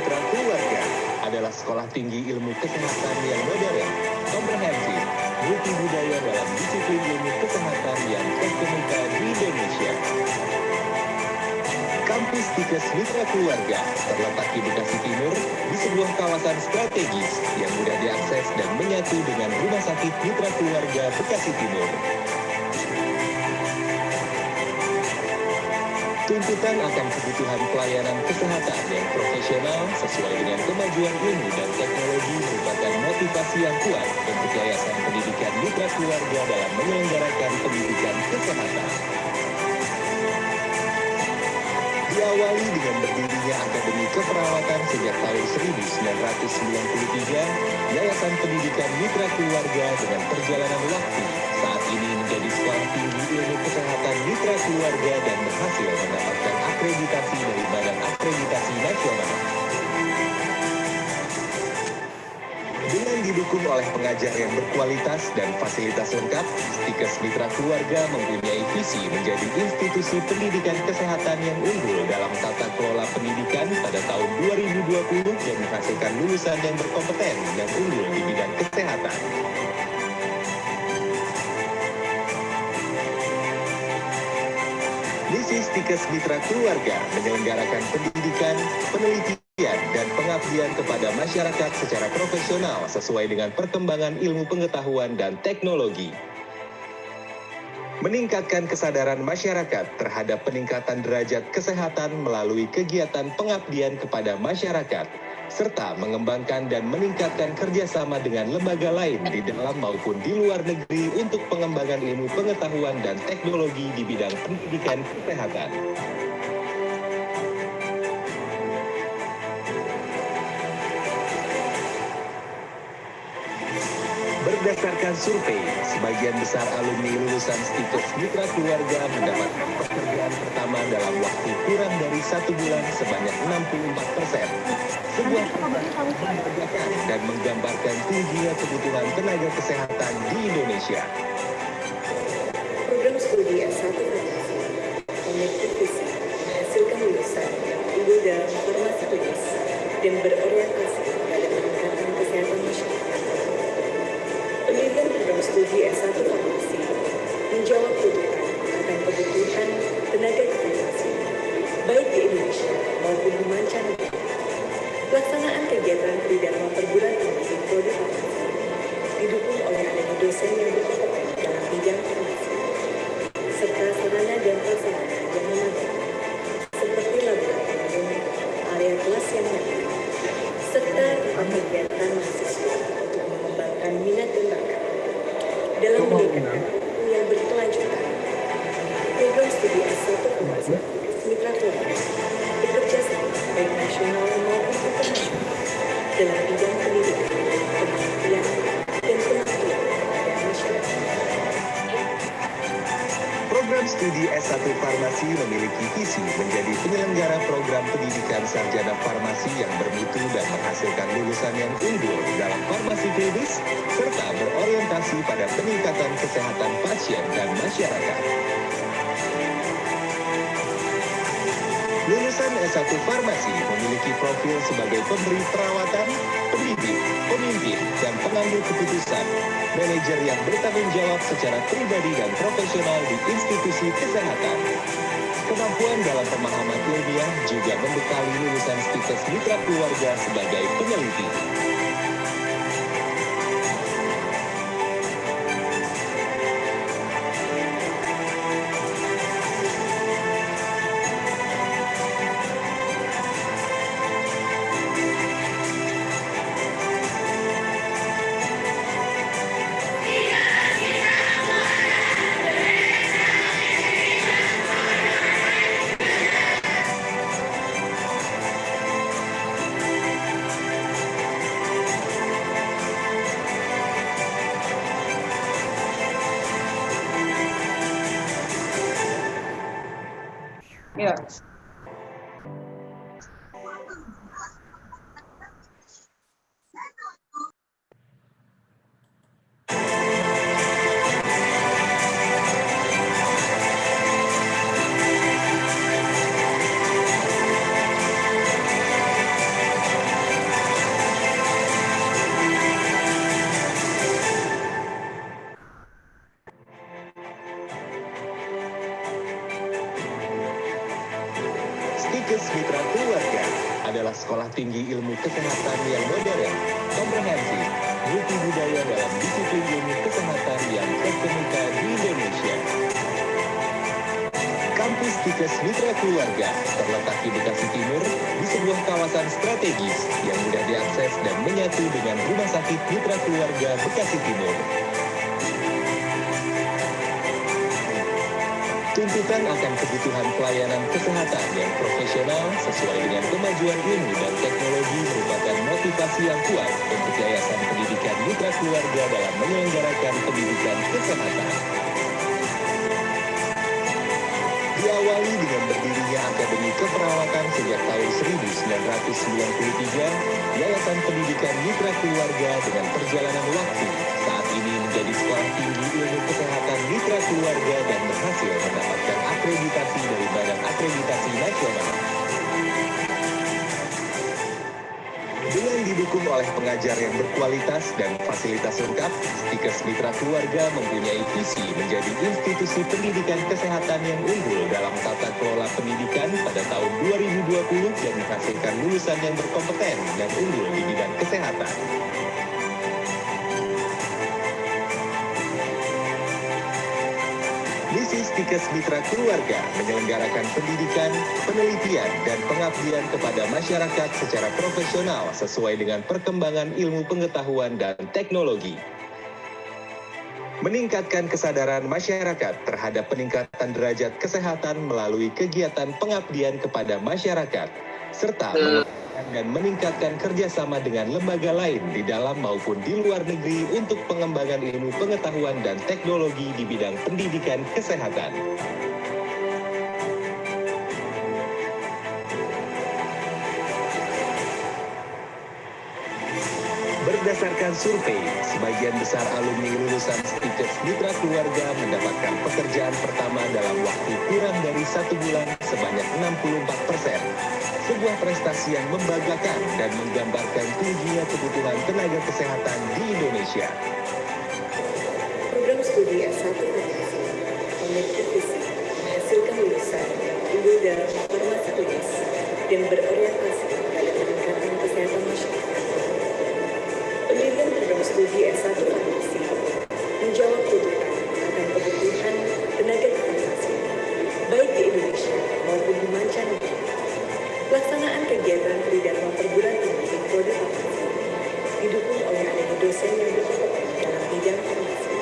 Mitra Keluarga adalah sekolah tinggi ilmu kesehatan yang modern, komprehensif, multibudaya dalam disiplin ilmu kesehatan yang terkemuka di Indonesia. Kampus Stikes Mitra Keluarga terletak di Bekasi Timur, di sebuah kawasan strategis yang mudah diakses dan menyatu dengan Rumah Sakit Mitra Keluarga Bekasi Timur. Tuntutan akan kebutuhan pelayanan kesehatan yang profesional sesuai dengan kemajuan ilmu dan teknologi merupakan motivasi yang kuat untuk Yayasan Pendidikan Mitra Keluarga dalam menyelenggarakan pendidikan kesehatan. Diawali dengan berdirinya Akademi Keperawatan sejak tahun 1993, Yayasan Pendidikan Mitra Keluarga dengan perjalanan waktu saat ini menjadi sekolah tinggi ilmu kesehatan Mitra Keluarga dan berhasil mendapatkan akreditasi dari Badan Akreditasi Nasional. Dengan didukung oleh pengajar yang berkualitas dan fasilitas lengkap, Stikes Mitra Keluarga mempunyai visi menjadi institusi pendidikan kesehatan yang unggul dalam tata kelola pendidikan pada tahun 2020 dan menghasilkan lulusan yang berkompeten dan unggul di bidang kesehatan. Misi Stikes Mitra Keluarga menyelenggarakan pendidikan, penelitian, dan pengabdian kepada masyarakat secara profesional sesuai dengan perkembangan ilmu pengetahuan dan teknologi. Meningkatkan kesadaran masyarakat terhadap peningkatan derajat kesehatan melalui kegiatan pengabdian kepada masyarakat, serta mengembangkan dan meningkatkan kerjasama dengan lembaga lain di dalam maupun di luar negeri untuk pengembangan ilmu pengetahuan dan teknologi di bidang pendidikan kesehatan. Berdasarkan survei, sebagian besar alumni lulusan Stikes Mitra Keluarga mendapatkan pekerjaan pertama dalam waktu kurang dari 1 bulan sebanyak 64%. Sebuah memperagakan dan menggambarkan tingginya kebutuhan tenaga kesehatan di Indonesia. Program studi S1 Farmasi memiliki visi menghasilkan lulusan yang unggul dalam farmasi klinis dan berorientasi pada peningkatan kesehatan masyarakat. Pendidikan program studi S1 Farmasi menjawab tuntutan akan kebutuhan tenaga kesehatan baik di Indonesia maupun di mancanegara. Pelaksanaan kegiatan tridharma perguruan tinggi prodi farmasi didukung oleh adanya dosen yang berkompeten dalam bidang farmasi, serta sarana dan prasarana yang memadai, seperti laboratorium, area kelas yang nyaman, serta tempat kegiatan mahasiswa untuk mengembangkan minat dan bakat dalam meningkatkan ilmu yang berkelanjutan. Program studi S1 Farmasi Mitra Keluarga bekerja sama baik nasional maupun internasional dalam bidang pendidikan, penelitian, dan pengabdian kepada masyarakat. Program studi S1 Farmasi memiliki visi menjadi penyelenggara program pendidikan sarjana farmasi yang bermutu dan menghasilkan lulusan yang unggul dalam farmasi klinis, serta berorientasi pada peningkatan kesehatan pasien dan masyarakat. Lulusan S1 Farmasi memiliki profil sebagai pemberi perawatan, pendidik, pemimpin, dan pengambil keputusan, manajer yang bertanggung jawab secara pribadi dan profesional di institusi kesehatan. Kemampuan dalam pemahaman ilmiah juga membekali lulusan Stikes Mitra Keluarga sebagai peneliti. tinggi ilmu kesehatan yang modern, komprehensif, multibudaya dalam disiplin ilmu kesehatan yang terkemuka di Indonesia. Kampus Stikes Mitra Keluarga terletak di Bekasi Timur, di sebuah kawasan strategis yang mudah diakses dan menyatu dengan Rumah Sakit Mitra Keluarga Bekasi Timur. Tuntutan akan kebutuhan pelayanan kesehatan yang profesional sesuai dengan kemajuan ilmu dan teknologi merupakan motivasi yang kuat untuk Yayasan Pendidikan Mitra Keluarga dalam menyelenggarakan pendidikan kesehatan. Diawali dengan berdirinya Akademi Keperawatan sejak tahun 1993, Yayasan Pendidikan Mitra Keluarga dengan perjalanan waktu saat ini menjadi sekolah tinggi ilmu kesehatan Mitra Keluarga dan berhasil mendapatkan akreditasi dari Badan Akreditasi Nasional. Dengan didukung oleh pengajar yang berkualitas dan fasilitas lengkap, Stikes Mitra Keluarga mempunyai visi menjadi institusi pendidikan kesehatan yang unggul dalam tata kelola pendidikan pada tahun 2020 dan menghasilkan lulusan yang berkompeten dan unggul di bidang kesehatan. Misi Stikes Mitra Keluarga menyelenggarakan pendidikan, penelitian, dan pengabdian kepada masyarakat secara profesional sesuai dengan perkembangan ilmu pengetahuan dan teknologi. Meningkatkan kesadaran masyarakat terhadap peningkatan derajat kesehatan melalui kegiatan pengabdian kepada masyarakat, serta mengembangkan dan meningkatkan kerjasama dengan lembaga lain di dalam maupun di luar negeri untuk pengembangan ilmu pengetahuan dan teknologi di bidang pendidikan kesehatan. Berdasarkan survei, sebagian besar alumni lulusan Stikes Mitra Keluarga mendapatkan pekerjaan pertama dalam waktu kurang dari 1 bulan sebanyak 64%. Sebuah prestasi yang membanggakan dan menggambarkan tingginya kebutuhan tenaga kesehatan di Indonesia. Program studi S1 Farmasi memiliki visi menghasilkan lulusan yang unggul dalam farmasi klinis dan berorientasi pada peningkatan kesehatan masyarakat. Pendirian program studi S1 Farmasi menjawab tuntutan akan kebutuhan tenaga farmasi baik di Indonesia maupun di mancanegara. Pelaksanaan kegiatan Tridharma Perguruan Tinggi Prodi Farmasi didukung oleh adanya dosen yang berkompeten dalam bidang farmasi,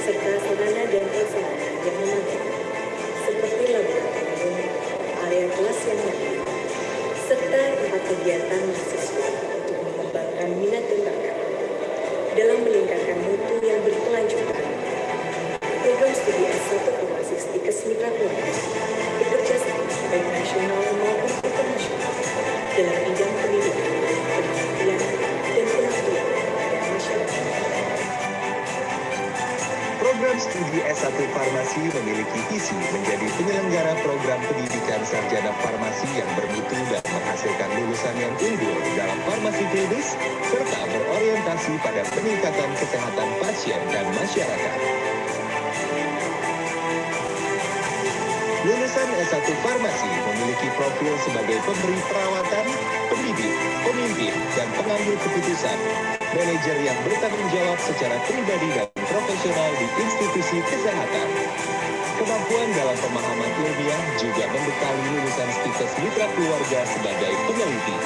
serta sarana dan prasarana yang memadai, seperti laboratorium, area kelas yang memadai, serta tempat kegiatan mahasiswa untuk mengembangkan minat dan bakat dalam meningkatkan mutu yang berkelanjutan. Program studi S1 Farmasi Stikes Mitra Keluarga bekerja sama baik nasional maupun internasional dalam bidang pendidikan, penelitian, dan pengabdian kepada masyarakat. Program studi S1 Farmasi memiliki visi menjadi penyelenggara program pendidikan sarjana farmasi yang bermutu dan menghasilkan lulusan yang unggul dalam farmasi klinis, serta berorientasi pada peningkatan kesehatan pasien dan masyarakat. Lulusan S1 Farmasi memiliki profil sebagai pemberi perawatan, pendidik, pemimpin, dan pengambil keputusan, manajer yang bertanggung jawab secara pribadi dan profesional di institusi kesehatan. Kemampuan dalam pemahaman ilmiah juga membekali lulusan Stikes Mitra Keluarga sebagai peneliti.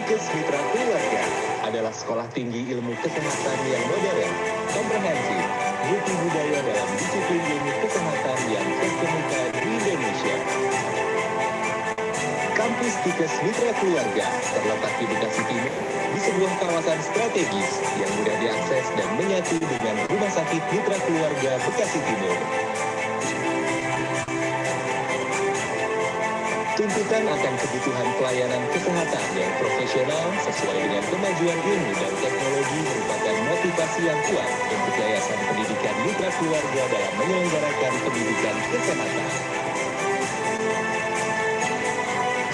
Stikes Mitra Keluarga adalah sekolah tinggi ilmu kesehatan yang modern, komprehensif, multi budaya dalam disiplin ilmu kesehatan yang terkemuka di Indonesia. Kampus Stikes Mitra Keluarga terletak di Bekasi Timur, di sebuah kawasan strategis yang mudah diakses dan menyatu dengan Rumah Sakit Mitra Keluarga Bekasi Timur. Tuntutan akan kebutuhan pelayanan kesehatan yang profesional sesuai dengan kemajuan ilmu dan teknologi merupakan motivasi yang kuat untuk Yayasan Pendidikan Mitra Keluarga dalam menyelenggarakan pendidikan kesehatan.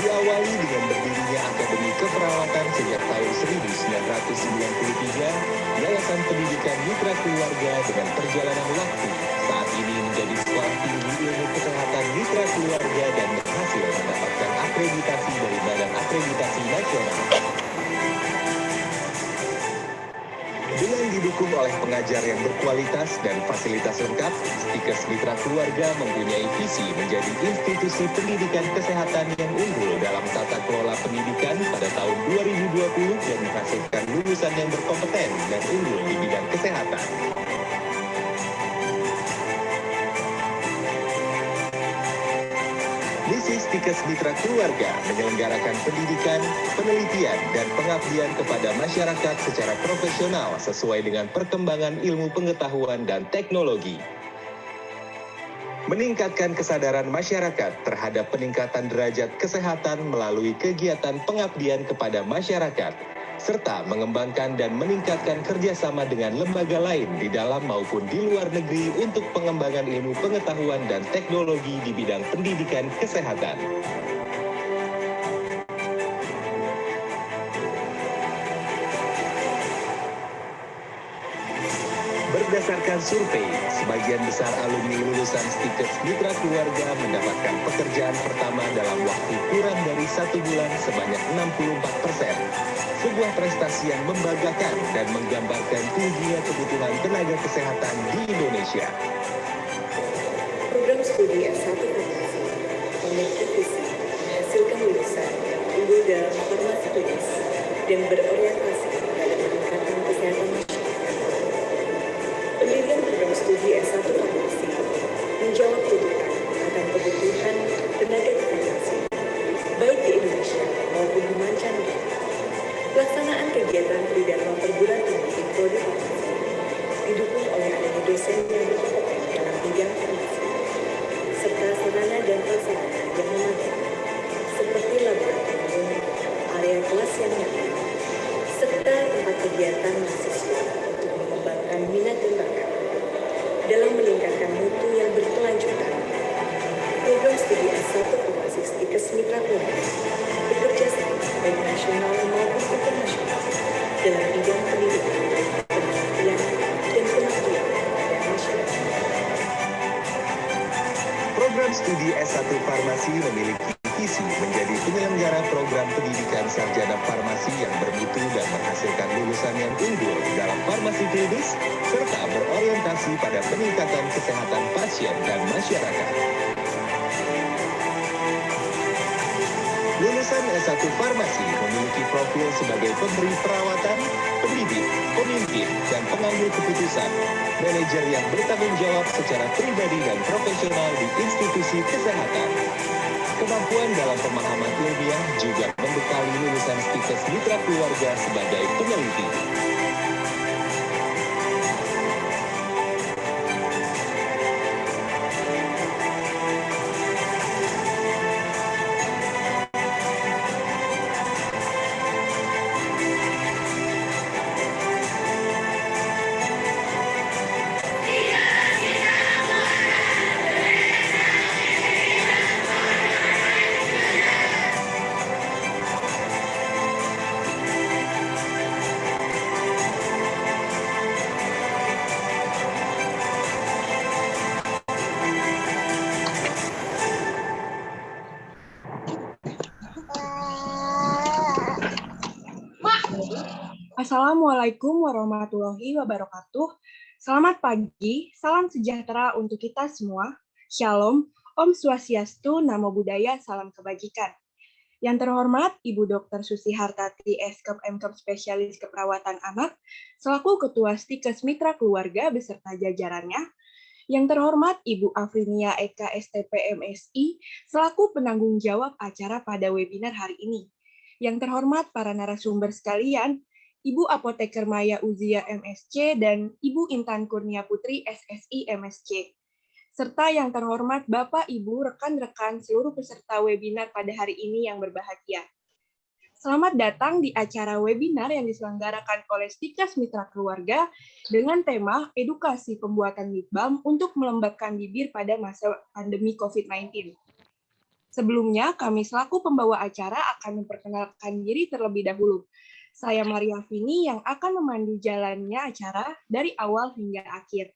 Diawali dengan berdirinya Akademi Keperawatan sejak tahun 1993, Yayasan Pendidikan Mitra Keluarga dengan perjalanan waktu saat ini menjadi sekolah tinggi ilmu kesehatan Mitra Keluarga dan berhasil mendapatkan akreditasi dari Badan Akreditasi Nasional. Dengan didukung oleh pengajar yang berkualitas dan fasilitas lengkap, Stikes Mitra Keluarga mempunyai visi menjadi institusi pendidikan kesehatan yang unggul dalam tata kelola pendidikan pada tahun 2020 dan menghasilkan lulusan yang berkompeten dan unggul di bidang kesehatan. Misi Stikes Mitra Keluarga menyelenggarakan pendidikan, penelitian, dan pengabdian kepada masyarakat secara profesional sesuai dengan perkembangan ilmu pengetahuan dan teknologi. Meningkatkan kesadaran masyarakat terhadap peningkatan derajat kesehatan melalui kegiatan pengabdian kepada masyarakat, serta mengembangkan dan meningkatkan kerjasama dengan lembaga lain di dalam maupun di luar negeri untuk pengembangan ilmu pengetahuan dan teknologi di bidang pendidikan kesehatan. Berdasarkan survei, sebagian besar alumni lulusan Stikes Mitra Keluarga mendapatkan pekerjaan pertama dalam waktu kurang dari 1 bulan sebanyak 64%. Sebuah prestasi yang membanggakan dan menggambarkan tingginya kebutuhan tenaga kesehatan di Indonesia. Program studi S1 Farmasi memiliki visi menghasilkan lulusan yang unggul dalam farmasi klinis dan berorientasi pada peningkatan kesehatan masyarakat. Pendirian program studi S1 Farmasi menjawab tuntutan akan kebutuhan tenaga kesehatan baik di Indonesia maupun di mancanegara. Pelaksanaan kegiatan Tridharma Perguruan Tinggi Prodi Farmasi didukung oleh adanya dosen yang berkompeten dalam bidang farmasi, serta sarana dan prasarana yang memadai, seperti laboratorium, area kelas yang nyaman, serta tempat kegiatan mahasiswa untuk mengembangkan minat dan bakat dalam meningkatkan mutu yang berkelanjutan. Program studi S1 Farmasi Stikes Mitra Keluarga bekerja sama baik nasional maupun internasional dalam bidang pendidikan, penelitian, dan pengabdian kepada masyarakat. Program studi S1 Farmasi memiliki visi menjadi penyelenggara program pendidikan sarjana farmasi yang bermutu dan menghasilkan lulusan yang unggul dalam farmasi klinis, serta berorientasi pada peningkatan kesehatan pasien dan masyarakat. Lulusan S1 Farmasi memiliki profil sebagai pemberi perawatan, pendidik, pemimpin, dan pengambil keputusan, manajer yang bertanggung jawab secara pribadi dan profesional di institusi kesehatan. Kemampuan dalam pemahaman ilmiah juga membekali lulusan Stikes Mitra Keluarga sebagai peneliti. Assalamualaikum warahmatullahi wabarakatuh. Selamat pagi, salam sejahtera untuk kita semua. Shalom, Om Swastiastu, Namo Buddhaya, salam kebajikan. Yang terhormat Ibu Dr. Susi Hartati, Eskep Mkep Spesialis Keperawatan Anak, selaku Ketua Stikes Mitra Keluarga beserta jajarannya. Yang terhormat Ibu Afrinia Eka STP MSI, selaku penanggung jawab acara pada webinar hari ini. Yang terhormat para narasumber sekalian, Ibu Apoteker Maya Uzia MSC dan Ibu Intan Kurnia Putri SSI MSC. Serta yang terhormat Bapak, Ibu, rekan-rekan seluruh peserta webinar pada hari ini yang berbahagia. Selamat datang di acara webinar yang diselenggarakan oleh Stikes Mitra Keluarga dengan tema Edukasi Pembuatan Lip Balm untuk Melembabkan Bibir pada masa pandemi COVID-19. Sebelumnya, kami selaku pembawa acara akan memperkenalkan diri terlebih dahulu. Saya Maria Vini yang akan memandu jalannya acara dari awal hingga akhir.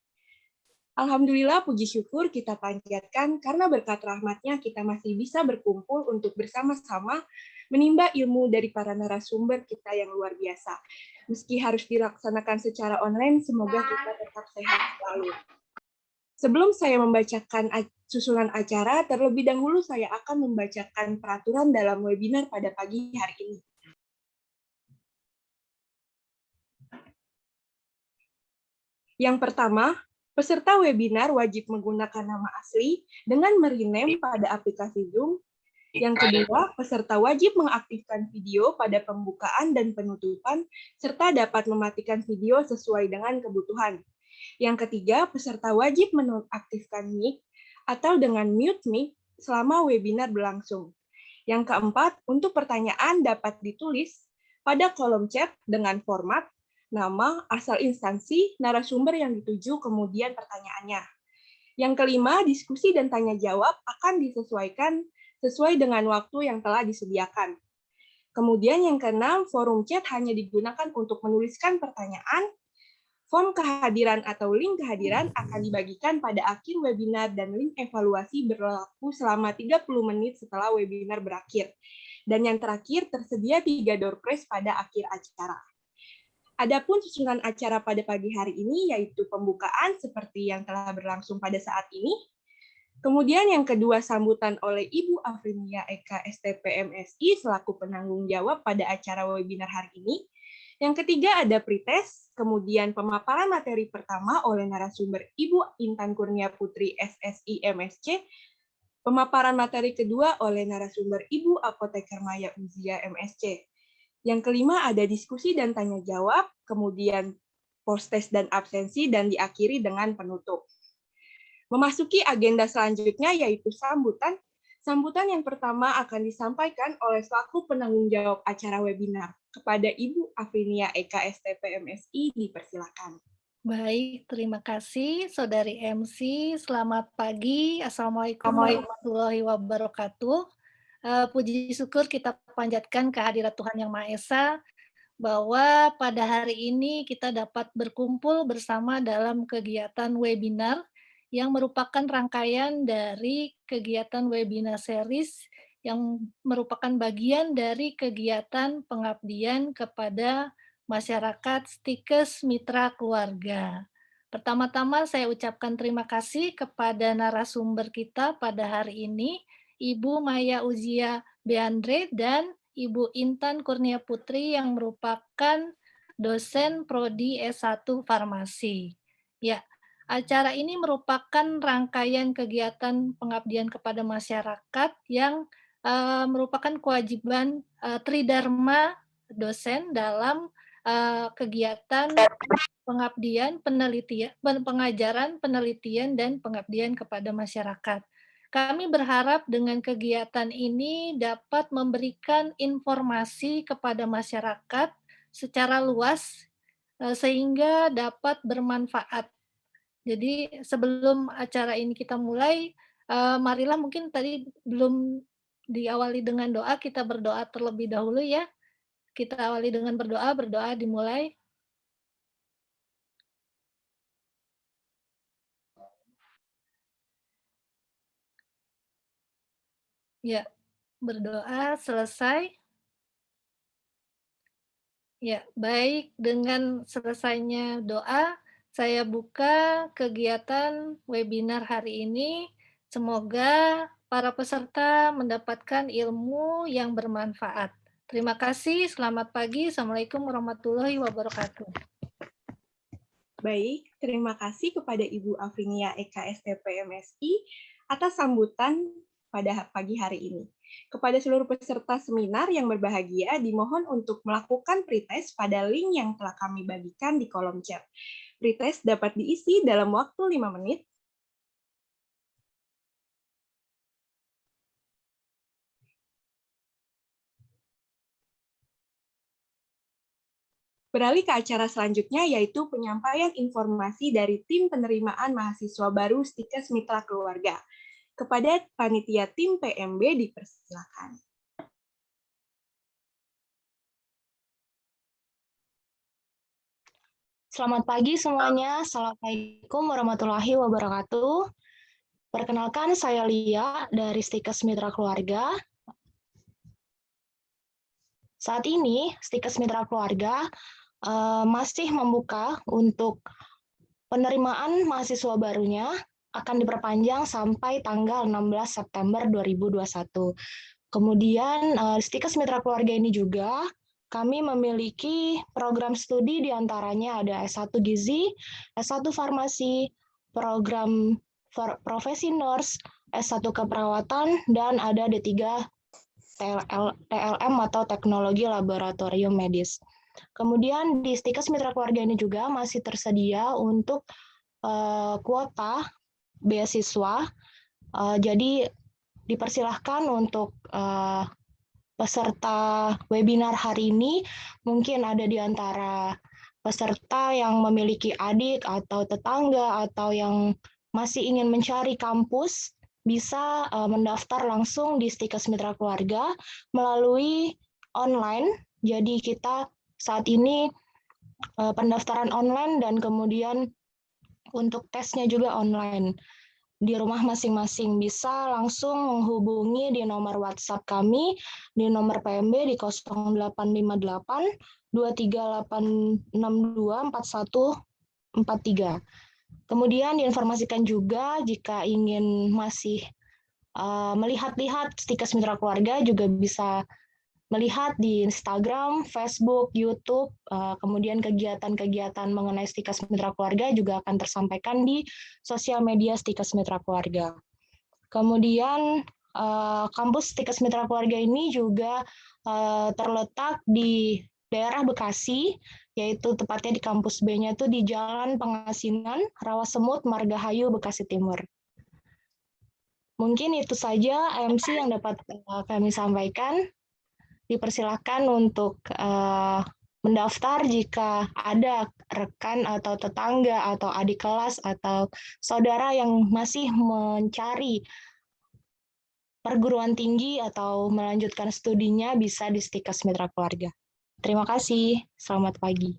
Alhamdulillah, puji syukur kita panjatkan karena berkat rahmatnya kita masih bisa berkumpul untuk bersama-sama menimba ilmu dari para narasumber kita yang luar biasa. Meski harus dilaksanakan secara online, semoga kita tetap sehat selalu. Sebelum saya membacakan susunan acara, terlebih dahulu saya akan membacakan peraturan dalam webinar pada pagi hari ini. Yang pertama, peserta webinar wajib menggunakan nama asli dengan merename pada aplikasi Zoom. Yang kedua, peserta wajib mengaktifkan video pada pembukaan dan penutupan, serta dapat mematikan video sesuai dengan kebutuhan. Yang ketiga, peserta wajib menonaktifkan mic atau dengan mute mic selama webinar berlangsung. Yang keempat, untuk pertanyaan dapat ditulis pada kolom chat dengan format nama, asal instansi, narasumber yang dituju, kemudian pertanyaannya. Yang kelima, diskusi dan tanya jawab akan disesuaikan sesuai dengan waktu yang telah disediakan. Kemudian yang keenam, forum chat hanya digunakan untuk menuliskan pertanyaan. Form kehadiran atau link kehadiran akan dibagikan pada akhir webinar dan link evaluasi berlaku selama 30 menit setelah webinar berakhir. Dan yang terakhir, tersedia 3 door prize pada akhir acara. Adapun susunan acara pada pagi hari ini yaitu pembukaan seperti yang telah berlangsung pada saat ini. Kemudian yang kedua sambutan oleh Ibu Afrinia Eka STP MSI selaku penanggung jawab pada acara webinar hari ini. Yang ketiga ada pretest, kemudian pemaparan materi pertama oleh narasumber Ibu Intan Kurnia Putri SSI MSC. Pemaparan materi kedua oleh narasumber Ibu Apoteker Maya Uzia MSC. Yang kelima ada diskusi dan tanya jawab, kemudian post-test dan absensi, dan diakhiri dengan penutup. Memasuki agenda selanjutnya yaitu sambutan. Sambutan yang pertama akan disampaikan oleh selaku penanggung jawab acara webinar. Kepada Ibu Afrinia Eka STP MSI, dipersilakan. Baik, terima kasih Saudari MC. Selamat pagi. Assalamualaikum warahmatullahi wabarakatuh. Puji syukur kita panjatkan kehadirat Tuhan Yang Maha Esa bahwa pada hari ini kita dapat berkumpul bersama dalam kegiatan webinar yang merupakan rangkaian dari kegiatan webinar series yang merupakan bagian dari kegiatan pengabdian kepada masyarakat Stikes Mitra Keluarga. Pertama-tama saya ucapkan terima kasih kepada narasumber kita pada hari ini, Ibu Maya Uzia Beandre dan Ibu Intan Kurnia Putri yang merupakan dosen Prodi S1 Farmasi. Ya, acara ini merupakan rangkaian kegiatan pengabdian kepada masyarakat yang merupakan kewajiban tridharma dosen dalam kegiatan pengabdian, penelitian, pengajaran, penelitian, dan pengabdian kepada masyarakat. Kami berharap dengan kegiatan ini dapat memberikan informasi kepada masyarakat secara luas sehingga dapat bermanfaat. Jadi sebelum acara ini kita mulai, marilah mungkin tadi belum diawali dengan doa, kita berdoa terlebih dahulu ya. Kita awali dengan berdoa, berdoa dimulai. Ya, berdoa selesai. Ya, baik, dengan selesainya doa, saya buka kegiatan webinar hari ini. Semoga para peserta mendapatkan ilmu yang bermanfaat. Terima kasih, selamat pagi. Assalamualaikum warahmatullahi wabarakatuh. Baik, terima kasih kepada Ibu Afrinia Eka STP MSI atas sambutan pada pagi hari ini. Kepada seluruh peserta seminar yang berbahagia, dimohon untuk melakukan pretest pada link yang telah kami bagikan di kolom chat. Pretest dapat diisi dalam waktu 5 menit. Beralih ke acara selanjutnya, yaitu penyampaian informasi dari tim penerimaan mahasiswa baru Stikes Mitra Keluarga. Kepada panitia tim PMB dipersilakan. Selamat pagi semuanya. Assalamualaikum warahmatullahi wabarakatuh. Perkenalkan, saya Lia dari Stikes Mitra Keluarga. Saat ini, Stikes Mitra Keluarga masih membuka untuk penerimaan mahasiswa barunya akan diperpanjang sampai tanggal 16 September 2021. Kemudian, Stikes Mitra Keluarga ini juga kami memiliki program studi diantaranya ada S1 Gizi, S1 Farmasi, program profesi nurse, S1 Keperawatan, dan ada D3 TLM atau Teknologi Laboratorium Medis. Kemudian di Stikes Mitra Keluarga ini juga masih tersedia untuk kuota beasiswa, jadi dipersilahkan untuk peserta webinar hari ini, mungkin ada di antara peserta yang memiliki adik atau tetangga atau yang masih ingin mencari kampus, bisa mendaftar langsung di Stikes Mitra Keluarga melalui online. Jadi kita saat ini pendaftaran online dan kemudian untuk tesnya juga online. Di rumah masing-masing bisa langsung menghubungi di nomor WhatsApp kami di nomor PMB di 0858 23862 4143. Kemudian diinformasikan juga jika ingin masih melihat-lihat Stikes Mitra Keluarga juga bisa melihat di Instagram, Facebook, YouTube, kemudian kegiatan-kegiatan mengenai Stikes Mitra Keluarga juga akan tersampaikan di sosial media Stikes Mitra Keluarga. Kemudian kampus Stikes Mitra Keluarga ini juga terletak di daerah Bekasi, yaitu tepatnya di kampus B-nya itu di Jalan Pengasinan, Rawasemut, Margahayu, Bekasi Timur. Mungkin itu saja MC yang dapat kami sampaikan. Dipersilakan untuk mendaftar jika ada rekan atau tetangga atau adik kelas atau saudara yang masih mencari perguruan tinggi atau melanjutkan studinya bisa di Stikes Mitra Keluarga. Terima kasih, selamat pagi.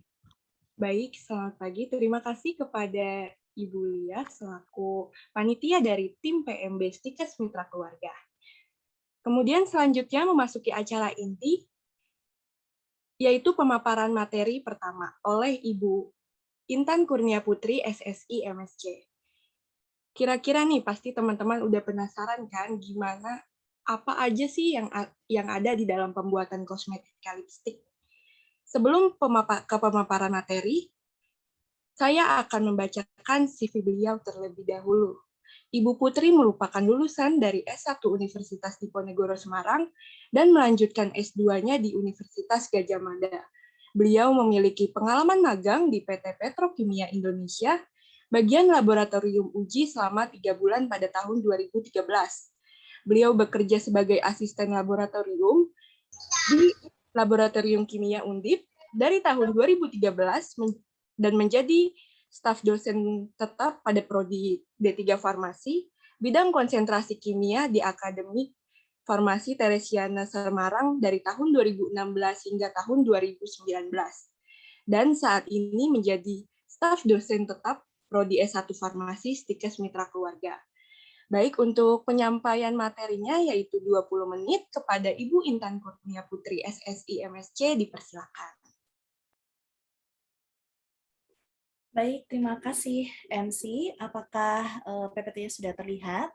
Baik, selamat pagi. Terima kasih kepada Ibu Lia selaku panitia dari tim PMB Stikes Mitra Keluarga. Kemudian selanjutnya memasuki acara inti, yaitu pemaparan materi pertama oleh Ibu Intan Kurnia Putri, SSI MSC. Kira-kira nih, pasti teman-teman udah penasaran kan gimana, apa aja sih yang ada di dalam pembuatan kosmetika lipstik. Sebelum ke pemaparan materi, saya akan membacakan CV beliau terlebih dahulu. Ibu Putri merupakan lulusan dari S1 Universitas Diponegoro Semarang dan melanjutkan S2-nya di Universitas Gadjah Mada. Beliau memiliki pengalaman magang di PT Petrokimia Indonesia, bagian laboratorium uji selama 3 bulan pada tahun 2013. Beliau bekerja sebagai asisten laboratorium di Laboratorium Kimia Undip dari tahun 2013 dan menjadi staf dosen tetap pada prodi D3 Farmasi, bidang konsentrasi kimia di Akademik Farmasi Teresiana Semarang dari tahun 2016 hingga tahun 2019. Dan saat ini menjadi staf dosen tetap prodi S1 Farmasi Stikes Mitra Keluarga. Baik, untuk penyampaian materinya yaitu 20 menit kepada Ibu Intan Kurnia Putri SSI MSC, dipersilakan. Baik, terima kasih MC. Apakah PPT-nya sudah terlihat?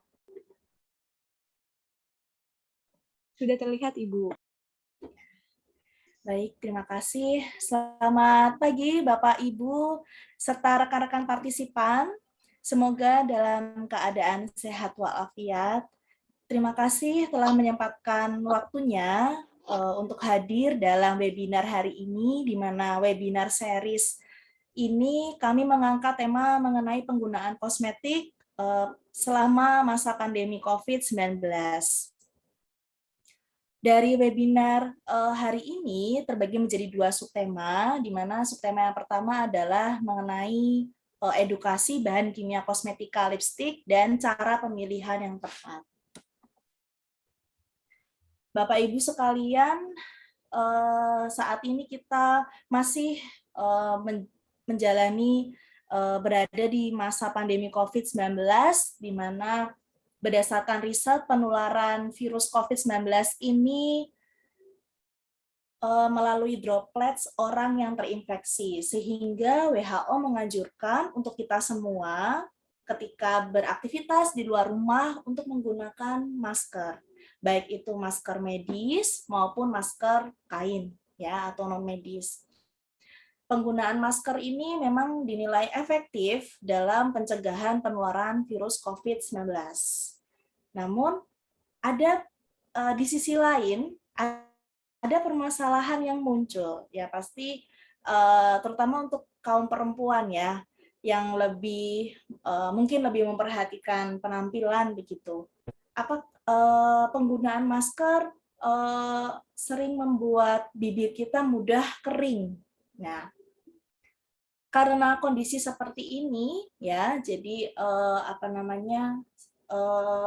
Sudah terlihat, Ibu. Baik, terima kasih. Selamat pagi Bapak, Ibu, serta rekan-rekan partisipan. Semoga dalam keadaan sehat walafiat. Terima kasih telah menyempatkan waktunya untuk hadir dalam webinar hari ini, di mana webinar series ini kami mengangkat tema mengenai penggunaan kosmetik selama masa pandemi COVID-19. Dari webinar hari ini terbagi menjadi 2 subtema, di mana subtema yang pertama adalah mengenai edukasi bahan kimia kosmetika lipstik dan cara pemilihan yang tepat. Bapak Ibu sekalian, saat ini kita masih menjalani berada di masa pandemi COVID-19, di mana berdasarkan riset penularan virus COVID-19 ini melalui droplets orang yang terinfeksi, sehingga WHO menganjurkan untuk kita semua ketika beraktivitas di luar rumah untuk menggunakan masker, baik itu masker medis maupun masker kain ya atau non medis. Penggunaan masker ini memang dinilai efektif dalam pencegahan penularan virus COVID-19. Namun ada di sisi lain ada permasalahan yang muncul, ya pasti terutama untuk kaum perempuan ya, yang lebih mungkin lebih memperhatikan penampilan begitu. Penggunaan masker sering membuat bibir kita mudah kering. Nah, karena kondisi seperti ini, ya, jadi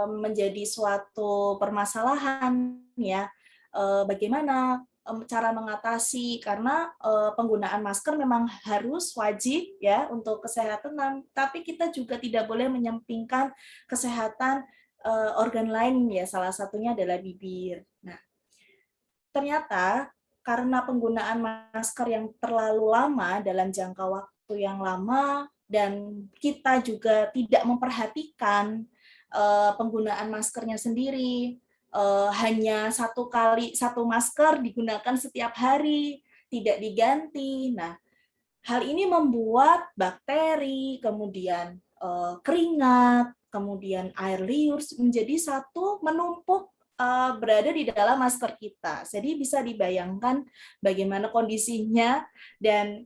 menjadi suatu permasalahan ya. Bagaimana cara mengatasi, karena penggunaan masker memang harus wajib ya untuk kesehatan, tapi kita juga tidak boleh menyampingkan kesehatan organ lain ya, salah satunya adalah bibir. Nah, ternyata karena penggunaan masker yang terlalu lama dalam jangka waktu yang lama dan kita juga tidak memperhatikan penggunaan maskernya sendiri, hanya satu masker digunakan setiap hari, tidak diganti. Nah, hal ini membuat bakteri, kemudian keringat, kemudian air liur menjadi satu menumpuk berada di dalam masker kita. Jadi bisa dibayangkan bagaimana kondisinya, dan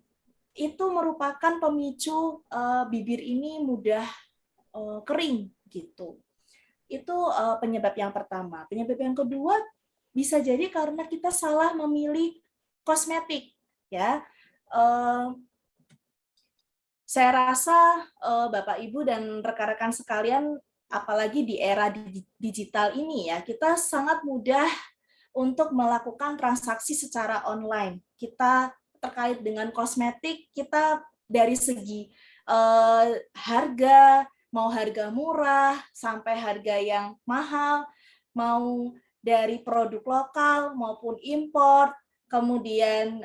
itu merupakan pemicu bibir ini mudah kering gitu. Itu penyebab yang pertama. Penyebab yang kedua bisa jadi karena kita salah memilih kosmetik, ya. Saya rasa Bapak Ibu dan rekan-rekan sekalian, apalagi di era digital ini ya, kita sangat mudah untuk melakukan transaksi secara online. Kita terkait dengan kosmetik, kita dari segi harga, mau harga murah sampai harga yang mahal, mau dari produk lokal maupun impor, kemudian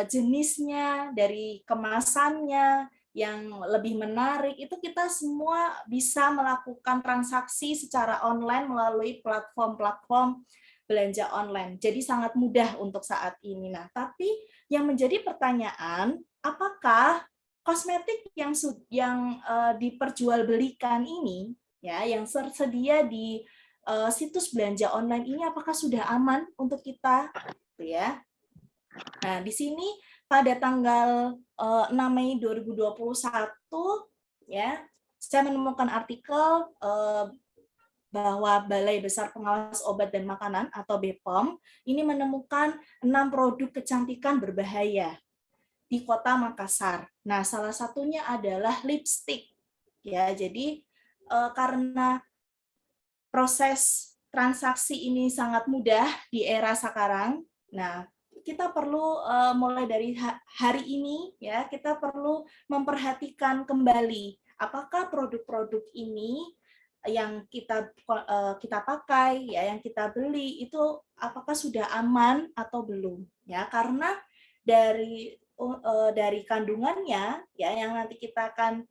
jenisnya, dari kemasannya yang lebih menarik, itu kita semua bisa melakukan transaksi secara online melalui platform-platform belanja online. Jadi sangat mudah untuk saat ini. Nah, tapi yang menjadi pertanyaan, apakah kosmetik yang diperjualbelikan ini, ya, yang tersedia di situs belanja online ini, apakah sudah aman untuk kita, ya? Nah, di sini pada tanggal 6 Mei 2021, ya, saya menemukan artikel bahwa Balai Besar Pengawas Obat dan Makanan atau BPOM ini menemukan 6 produk kecantikan berbahaya di Kota Makassar. Nah, salah satunya adalah lipstik. Ya, jadi karena proses transaksi ini sangat mudah di era sekarang. Nah, kita perlu mulai dari hari ini ya, kita perlu memperhatikan kembali apakah produk-produk ini yang kita pakai ya, yang kita beli itu apakah sudah aman atau belum ya, karena dari kandungannya ya, yang nanti kita akan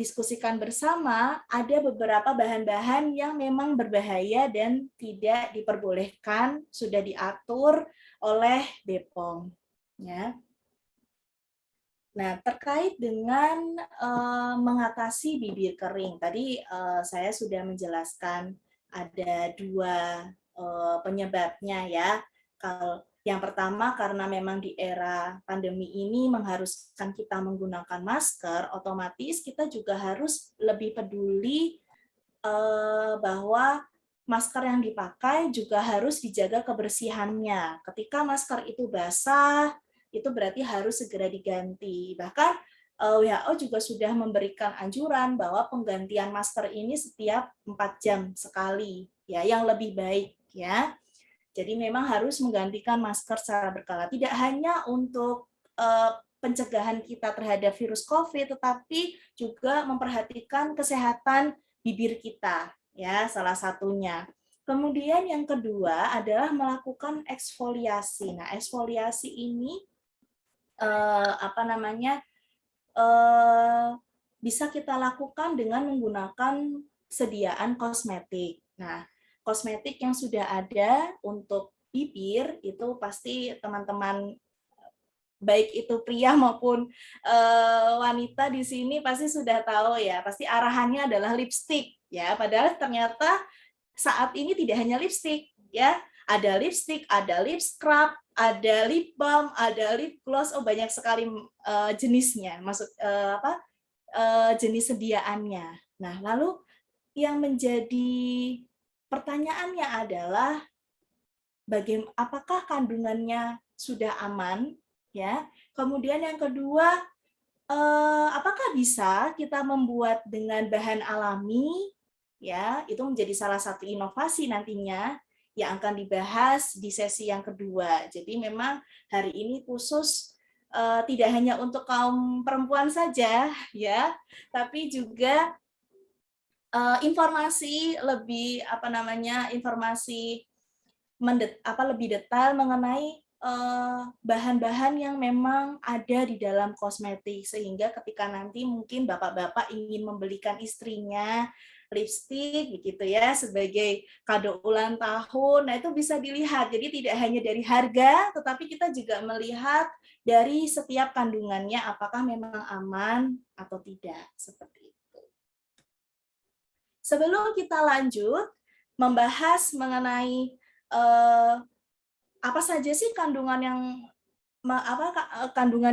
diskusikan bersama, ada beberapa bahan-bahan yang memang berbahaya dan tidak diperbolehkan, sudah diatur oleh BPOM. Ya. Nah, terkait dengan mengatasi bibir kering, tadi saya sudah menjelaskan ada 2 penyebabnya ya. Kalau yang pertama karena memang di era pandemi ini mengharuskan kita menggunakan masker, otomatis kita juga harus lebih peduli bahwa masker yang dipakai juga harus dijaga kebersihannya. Ketika masker itu basah, itu berarti harus segera diganti. Bahkan WHO juga sudah memberikan anjuran bahwa penggantian masker ini setiap 4 jam sekali, ya, yang lebih baik, ya. Jadi memang harus menggantikan masker secara berkala. Tidak hanya untuk pencegahan kita terhadap virus COVID, tetapi juga memperhatikan kesehatan bibir kita, ya, salah satunya. Kemudian yang kedua adalah melakukan eksfoliasi. Nah, eksfoliasi ini bisa kita lakukan dengan menggunakan sediaan kosmetik. Nah, kosmetik yang sudah ada untuk bibir itu pasti teman-teman baik itu pria maupun wanita di sini pasti sudah tahu ya, pasti arahannya adalah lipstik ya. Padahal ternyata saat ini tidak hanya lipstik ya, ada lipstik, ada lip scrub, ada lip balm, ada lip gloss, banyak sekali jenisnya, jenis sediaannya. Nah, lalu yang menjadi pertanyaannya adalah apakah kandungannya sudah aman, ya? Kemudian yang kedua, apakah bisa kita membuat dengan bahan alami, ya? Itu menjadi salah satu inovasi nantinya yang akan dibahas di sesi yang kedua. Jadi memang hari ini khusus tidak hanya untuk kaum perempuan saja, ya, tapi juga informasi lebih informasi lebih detail mengenai bahan-bahan yang memang ada di dalam kosmetik, sehingga ketika nanti mungkin bapak-bapak ingin membelikan istrinya lipstik begitu ya sebagai kado ulang tahun, nah itu bisa dilihat. Jadi tidak hanya dari harga, tetapi kita juga melihat dari setiap kandungannya apakah memang aman atau tidak, seperti itu. Sebelum kita lanjut membahas mengenai apa saja sih kandungan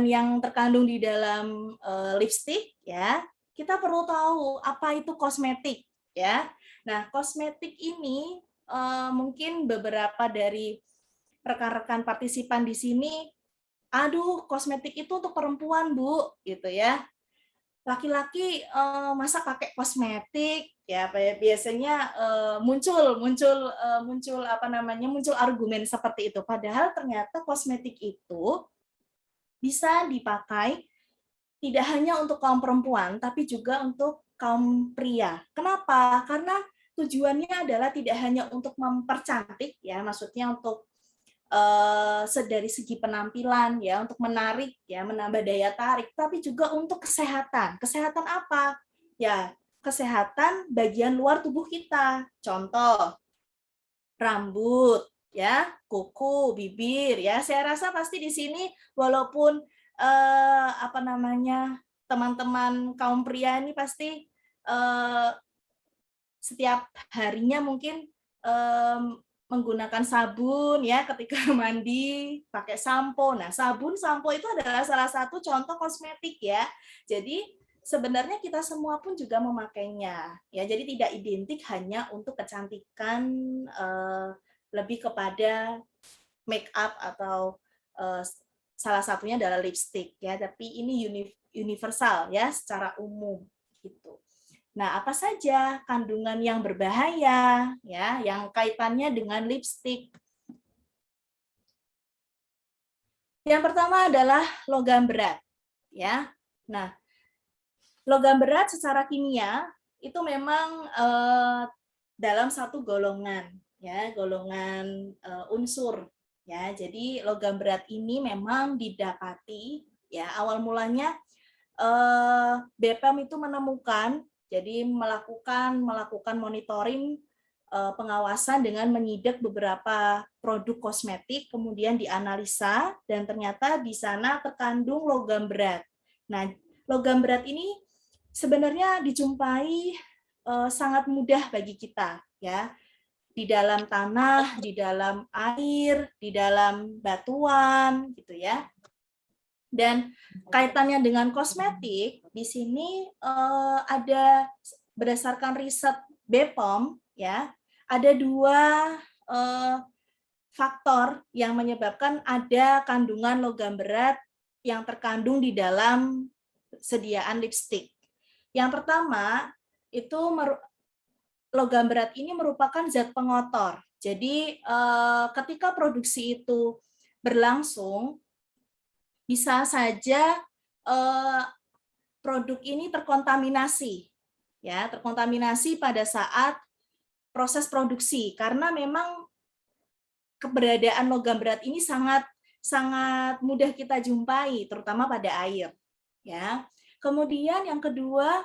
yang terkandung di dalam lipstik, ya, kita perlu tahu apa itu kosmetik, ya. Nah, kosmetik ini mungkin beberapa dari rekan-rekan partisipan di sini, aduh, kosmetik itu untuk perempuan, Bu, gitu ya. Laki-laki masa pakai kosmetik, ya, biasanya muncul argumen seperti itu. Padahal ternyata kosmetik itu bisa dipakai tidak hanya untuk kaum perempuan, tapi juga untuk kaum pria. Kenapa? Karena tujuannya adalah tidak hanya untuk mempercantik, ya, maksudnya untuk dari segi penampilan, ya, untuk menarik, ya, menambah daya tarik, tapi juga untuk kesehatan. Kesehatan apa? Ya, kesehatan bagian luar tubuh kita. Contoh, rambut, ya, kuku, bibir, ya. Saya rasa pasti di sini walaupun teman-teman kaum pria ini pasti setiap harinya mungkin menggunakan sabun, ya, ketika mandi pakai sampo. Nah, sabun, sampo itu adalah salah satu contoh kosmetik, ya. Jadi sebenarnya kita semua pun juga memakainya, ya. Jadi tidak identik hanya untuk kecantikan, lebih kepada make up atau salah satunya adalah lipstick, ya. Tapi ini universal, ya, secara umum gitu. Nah, apa saja kandungan yang berbahaya, ya, yang kaitannya dengan lipstik? Yang pertama adalah logam berat, ya. Nah, logam berat secara kimia itu memang dalam satu golongan, ya, golongan unsur, ya. Jadi logam berat ini memang didapati, ya, awal mulanya BPOM itu menemukan, jadi melakukan monitoring pengawasan dengan menyidak beberapa produk kosmetik, kemudian dianalisa, dan ternyata di sana terkandung logam berat. Nah, logam berat ini sebenarnya dijumpai sangat mudah bagi kita, ya, di dalam tanah, di dalam air, di dalam batuan, gitu ya. Dan kaitannya dengan kosmetik, di sini ada berdasarkan riset BPOM, ya, ada 2 faktor yang menyebabkan ada kandungan logam berat yang terkandung di dalam sediaan lipstik. Yang pertama, itu logam berat ini merupakan zat pengotor. Jadi ketika produksi itu berlangsung, bisa saja produk ini terkontaminasi, ya, terkontaminasi pada saat proses produksi, karena memang keberadaan logam berat ini sangat mudah kita jumpai, terutama pada air, ya. Kemudian yang kedua,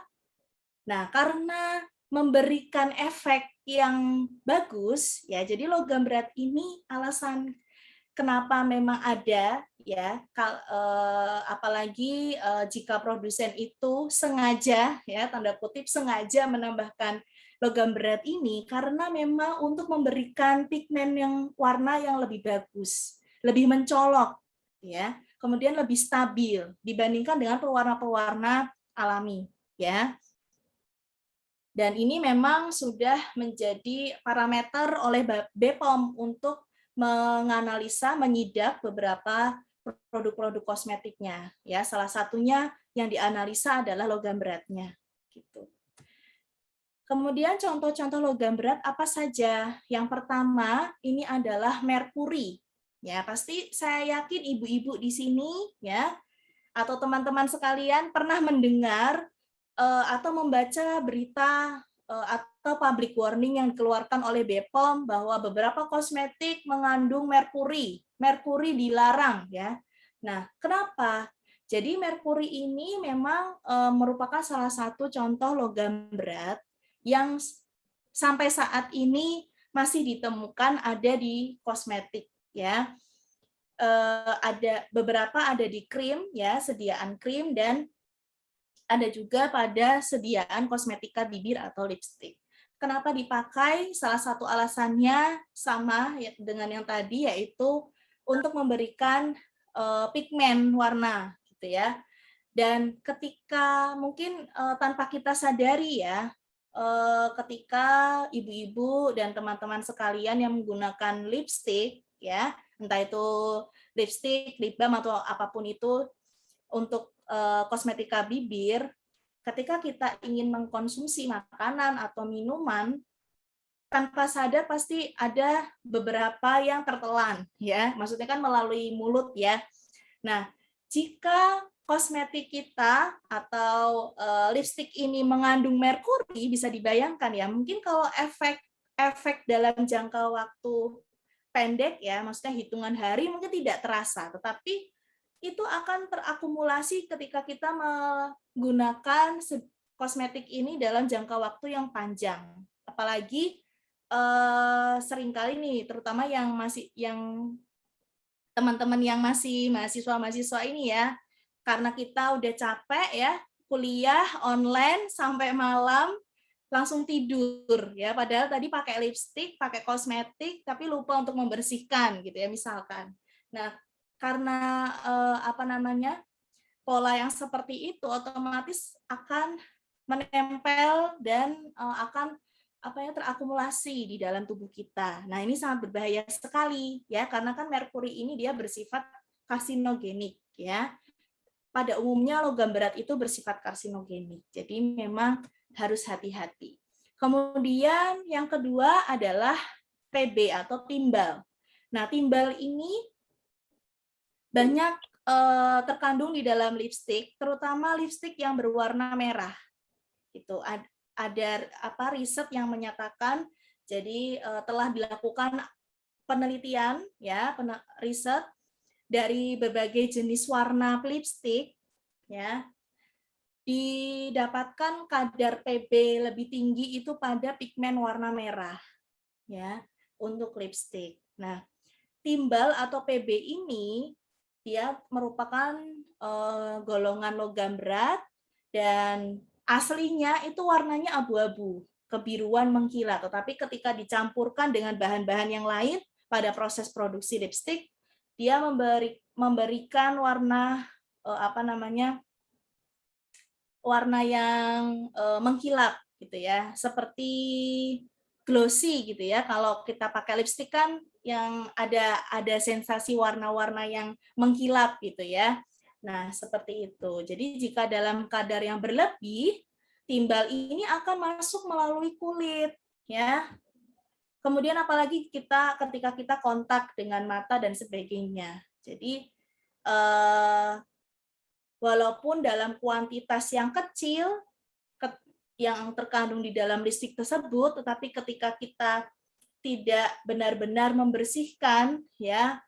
nah, karena memberikan efek yang bagus, ya, jadi logam berat ini alasan kenapa memang ada, ya, apalagi jika produsen itu sengaja, ya, tanda kutip sengaja menambahkan logam berat ini, karena memang untuk memberikan pigmen yang warna yang lebih bagus, lebih mencolok, ya, kemudian lebih stabil dibandingkan dengan pewarna-pewarna alami, ya. Dan ini memang sudah menjadi parameter oleh BPOM untuk menganalisa, menyidak beberapa produk-produk kosmetiknya, ya. Salah satunya yang dianalisa adalah logam beratnya, gitu. Kemudian contoh-contoh logam berat apa saja? Yang pertama ini adalah merkuri, ya. Pasti saya yakin ibu-ibu di sini, ya, atau teman-teman sekalian pernah mendengar atau membaca berita atau public warning yang dikeluarkan oleh BPOM bahwa beberapa kosmetik mengandung merkuri. Merkuri dilarang, ya. Nah, kenapa? Jadi merkuri ini memang merupakan salah satu contoh logam berat yang sampai saat ini masih ditemukan ada di kosmetik, ya. Ada beberapa ada di krim, ya, sediaan krim, dan ada juga pada sediaan kosmetika bibir atau lipstik. Kenapa dipakai? Salah satu alasannya sama dengan yang tadi, yaitu untuk memberikan pigmen warna, gitu ya. Dan ketika mungkin tanpa kita sadari, ya, ketika ibu-ibu dan teman-teman sekalian yang menggunakan lipstik, ya, entah itu lipstik, lip balm atau apapun itu untuk kosmetika bibir, ketika kita ingin mengkonsumsi makanan atau minuman, tanpa sadar pasti ada beberapa yang tertelan, ya. Maksudnya kan melalui mulut, ya. Nah, jika kosmetik kita atau lipstik ini mengandung merkuri, bisa dibayangkan, ya, mungkin kalau efek dalam jangka waktu pendek, ya, maksudnya hitungan hari mungkin tidak terasa, tetapi itu akan terakumulasi ketika kita menggunakan kosmetik ini dalam jangka waktu yang panjang. Apalagi seringkali nih, terutama yang teman-teman yang masih mahasiswa ini, ya, karena kita udah capek, ya, kuliah online sampai malam langsung tidur, ya, padahal tadi pakai lipstik, pakai kosmetik, tapi lupa untuk membersihkan, gitu ya, misalkan. Nah, karena pola yang seperti itu otomatis akan menempel dan akan terakumulasi di dalam tubuh kita. Nah, ini sangat berbahaya sekali, ya, karena kan merkuri ini dia bersifat karsinogenik, ya. Pada umumnya logam berat itu bersifat karsinogenik. Jadi memang harus hati-hati. Kemudian yang kedua adalah TB atau timbal. Nah, timbal ini banyak terkandung di dalam lipstik, terutama lipstik yang berwarna merah. Itu ada riset yang menyatakan, jadi telah dilakukan penelitian, ya, riset dari berbagai jenis warna lipstik, ya. didapatkan kadar PB lebih tinggi itu pada pigmen warna merah, ya, untuk lipstik. Nah, timbal atau PB ini dia merupakan golongan logam berat dan aslinya itu warnanya abu-abu, kebiruan mengkilat. Tetapi ketika dicampurkan dengan bahan-bahan yang lain pada proses produksi lipstik, dia memberikan warna warna yang mengkilap gitu ya, seperti glossy gitu ya. Kalau kita pakai lipstik kan yang ada sensasi warna-warna yang mengkilap gitu ya. Nah, seperti itu. Jadi jika dalam kadar yang berlebih, timbal ini akan masuk melalui kulit ya. Kemudian apalagi ketika kita kontak dengan mata dan sebagainya. Jadi walaupun dalam kuantitas yang kecil yang terkandung di dalam lipstik tersebut, tetapi ketika kita tidak benar-benar membersihkan, ya,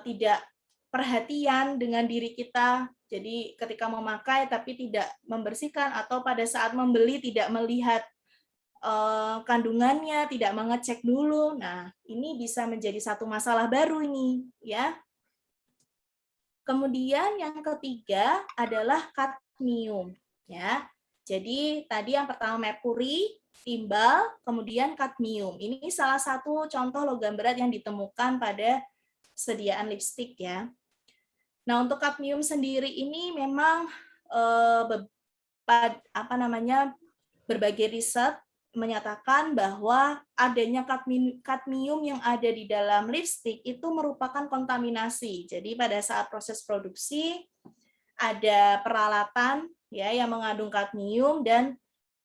tidak perhatian dengan diri kita, jadi ketika memakai tapi tidak membersihkan atau pada saat membeli tidak melihat kandungannya, tidak mengecek dulu, nah ini bisa menjadi satu masalah baru ini, ya. Kemudian yang ketiga adalah kadmium, ya. Jadi tadi yang pertama merkuri, timbal, kemudian kadmium. Ini salah satu contoh logam berat yang ditemukan pada sediaan lipstik ya. Nah, untuk kadmium sendiri ini memang berbagai riset menyatakan bahwa adanya kadmium yang ada di dalam lipstik itu merupakan kontaminasi. Jadi pada saat proses produksi ada peralatan ya yang mengandung kadmium dan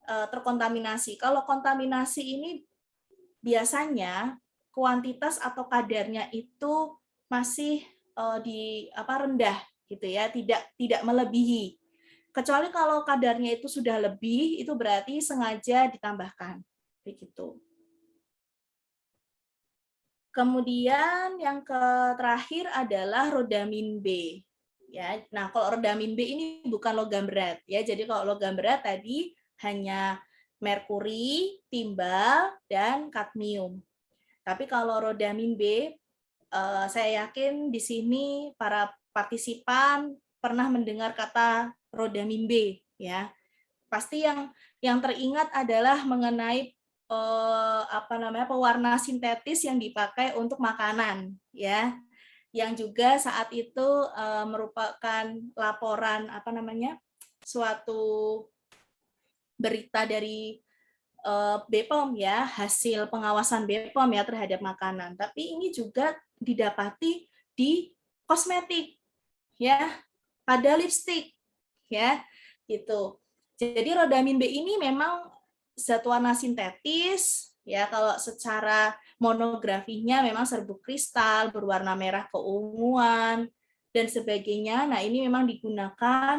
terkontaminasi. Kalau kontaminasi ini biasanya kuantitas atau kadarnya itu masih rendah gitu ya, tidak melebihi. Kecuali kalau kadarnya itu sudah lebih, itu berarti sengaja ditambahkan begitu. Kemudian yang terakhir adalah rodamin B. Ya, nah kalau rodamin B ini bukan logam berat ya. Jadi kalau logam berat tadi hanya merkuri, timbal, dan kadmium. Tapi kalau rodamin B, saya yakin di sini para partisipan pernah mendengar kata rodamin B ya. Pasti yang teringat adalah mengenai pewarna sintetis yang dipakai untuk makanan ya. Yang juga saat itu merupakan laporan suatu berita dari BPOM ya, hasil pengawasan BPOM ya terhadap makanan. Tapi ini juga didapati di kosmetik ya, pada lipstik ya, gitu. Jadi rodamin B ini memang zat warna sintetis ya, kalau secara monografinya memang serbuk kristal berwarna merah keunguan dan sebagainya. Nah, ini memang digunakan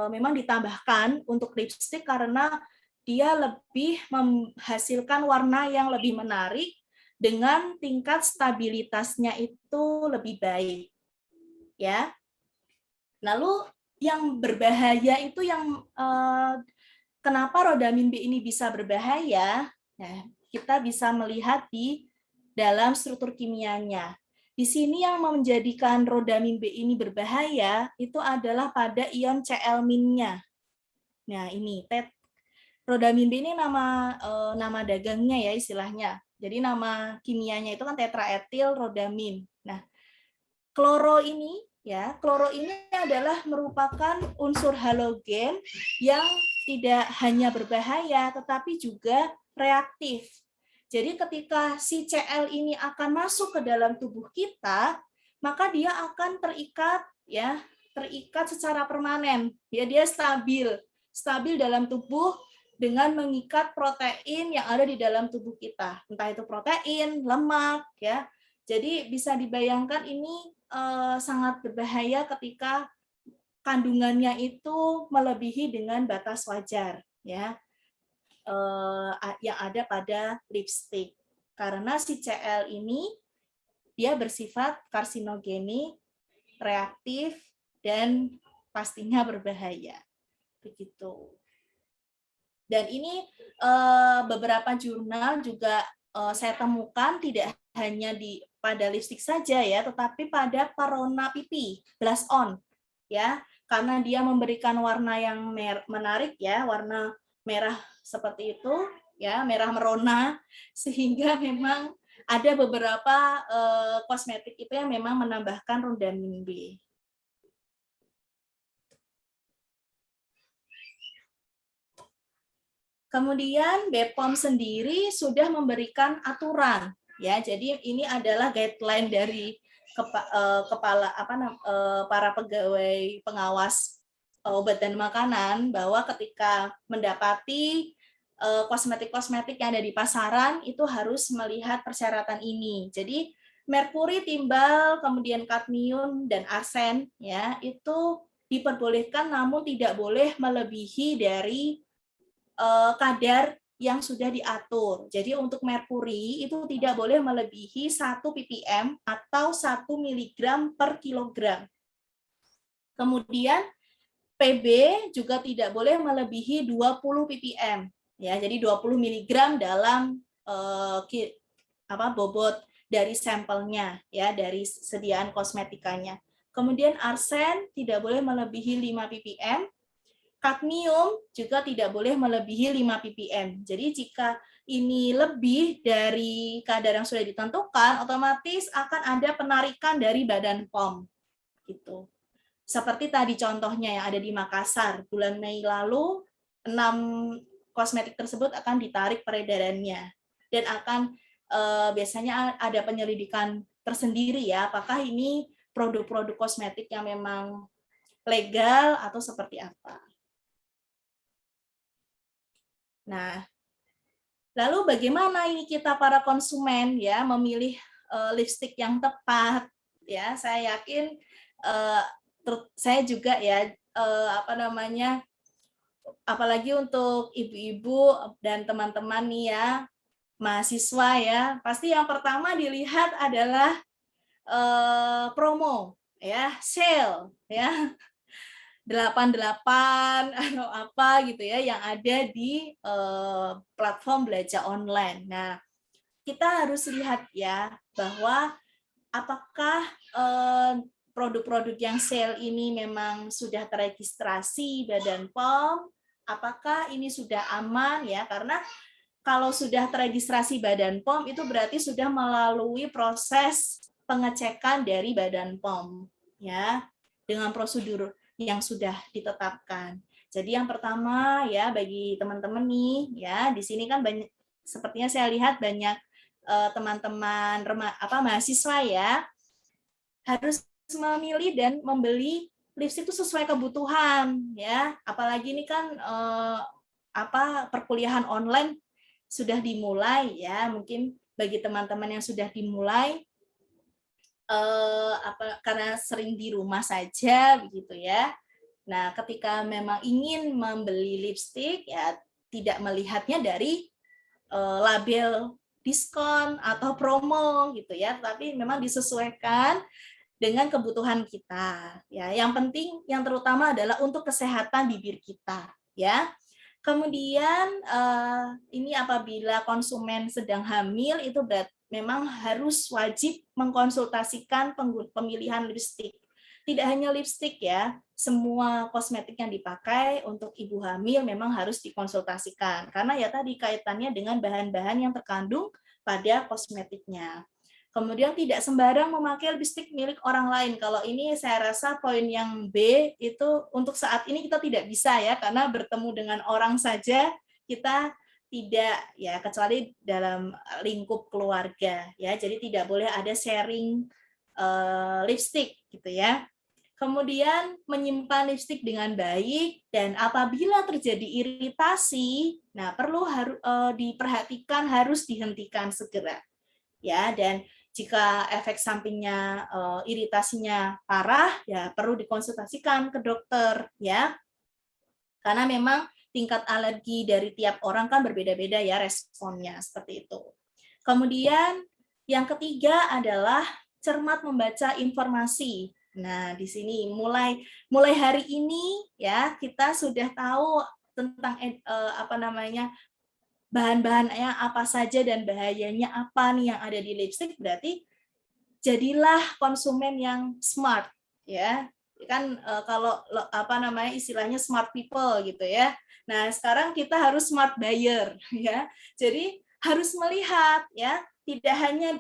memang ditambahkan untuk lipstik karena dia lebih menghasilkan warna yang lebih menarik dengan tingkat stabilitasnya itu lebih baik. Ya. Lalu yang berbahaya itu yang kenapa rodamin B ini bisa berbahaya? Nah, kita bisa melihat di dalam struktur kimianya. Di sini yang menjadikan rodamin B ini berbahaya itu adalah pada ion Cl-nya. Nah, ini rodamin B ini nama dagangnya ya istilahnya. Jadi nama kimianya itu kan tetraetil rodamin. Nah, kloro ini adalah merupakan unsur halogen yang tidak hanya berbahaya tetapi juga reaktif. Jadi ketika si Cl ini akan masuk ke dalam tubuh kita, maka dia akan terikat secara permanen. Dia stabil dalam tubuh dengan mengikat protein yang ada di dalam tubuh kita. Entah itu protein, lemak ya. Jadi bisa dibayangkan ini sangat berbahaya ketika kandungannya itu melebihi dengan batas wajar ya, yang ada pada lipstik. Karena si Cl ini dia bersifat karsinogenik, reaktif, dan pastinya berbahaya. begitu. Dan ini beberapa jurnal juga saya temukan tidak hanya pada lipstik saja ya, tetapi pada perona pipi, blush on ya, karena dia memberikan warna yang menarik ya, warna merah seperti itu ya, merah merona, sehingga memang ada beberapa kosmetik itu yang memang menambahkan rodamin B. Kemudian BPOM sendiri sudah memberikan aturan ya. Jadi ini adalah guideline dari kepala para pegawai pengawas obat dan makanan bahwa ketika mendapati kosmetik-kosmetik yang ada di pasaran itu harus melihat persyaratan ini. Jadi merkuri, timbal, kemudian kadmium dan arsen ya itu diperbolehkan namun tidak boleh melebihi dari kadar yang sudah diatur. Jadi untuk merkuri itu tidak boleh melebihi 1 ppm atau 1 mg per kilogram. Kemudian PB juga tidak boleh melebihi 20 ppm. Ya, jadi 20 mg dalam bobot dari sampelnya ya, dari sediaan kosmetikanya. Kemudian arsen tidak boleh melebihi 5 ppm. Kadmium juga tidak boleh melebihi 5 ppm. Jadi jika ini lebih dari kadar yang sudah ditentukan, otomatis akan ada penarikan dari Badan POM. Gitu. Seperti tadi contohnya yang ada di Makassar, bulan Mei lalu 6 kosmetik tersebut akan ditarik peredarannya dan akan biasanya ada penyelidikan tersendiri ya, apakah ini produk-produk kosmetik yang memang legal atau seperti apa. Nah, lalu bagaimana ini kita para konsumen ya memilih lipstik yang tepat ya? Saya yakin saya juga ya apalagi untuk ibu-ibu dan teman-teman nih ya mahasiswa ya, pasti yang pertama dilihat adalah promo ya, sale ya. 88 atau apa gitu ya yang ada di platform belajar online. Nah, kita harus lihat ya bahwa apakah produk-produk yang sale ini memang sudah teregistrasi Badan POM, apakah ini sudah aman ya, karena kalau sudah teregistrasi Badan POM itu berarti sudah melalui proses pengecekan dari Badan POM ya dengan prosedur yang sudah ditetapkan. Jadi yang pertama ya bagi teman-teman nih ya, di sini kan banyak, sepertinya saya lihat banyak teman-teman mahasiswa ya harus memilih dan membeli lipstik itu sesuai kebutuhan ya. Apalagi ini kan perkuliahan online sudah dimulai ya. Mungkin bagi teman-teman yang sudah dimulai karena sering di rumah saja begitu ya. Nah, ketika memang ingin membeli lipstik ya tidak melihatnya dari label diskon atau promo gitu ya, tapi memang disesuaikan dengan kebutuhan kita. Ya, yang penting yang terutama adalah untuk kesehatan bibir kita ya. Kemudian ini apabila konsumen sedang hamil itu memang harus wajib mengkonsultasikan pemilihan lipstik. Tidak hanya lipstik ya, semua kosmetik yang dipakai untuk ibu hamil memang harus dikonsultasikan. Karena ya tadi kaitannya dengan bahan-bahan yang terkandung pada kosmetiknya. Kemudian tidak sembarang memakai lipstik milik orang lain. Kalau ini saya rasa poin yang B itu untuk saat ini kita tidak bisa ya, karena bertemu dengan orang saja kita tidak ya, kecuali dalam lingkup keluarga ya. Jadi tidak boleh ada sharing lipstik gitu ya. Kemudian menyimpan lipstik dengan baik, dan apabila terjadi iritasi, nah perlu diperhatikan, harus dihentikan segera. Ya, dan jika efek sampingnya iritasinya parah, ya perlu dikonsultasikan ke dokter ya. Karena memang tingkat alergi dari tiap orang kan berbeda-beda ya responnya, seperti itu. Kemudian yang ketiga adalah cermat membaca informasi. Nah, di sini mulai hari ini ya kita sudah tahu tentang bahan-bahannya apa saja dan bahayanya apa nih yang ada di lipstick. Berarti jadilah konsumen yang smart ya. Kan kalau istilahnya smart people gitu ya. Nah, sekarang kita harus smart buyer ya. Jadi harus melihat ya, tidak hanya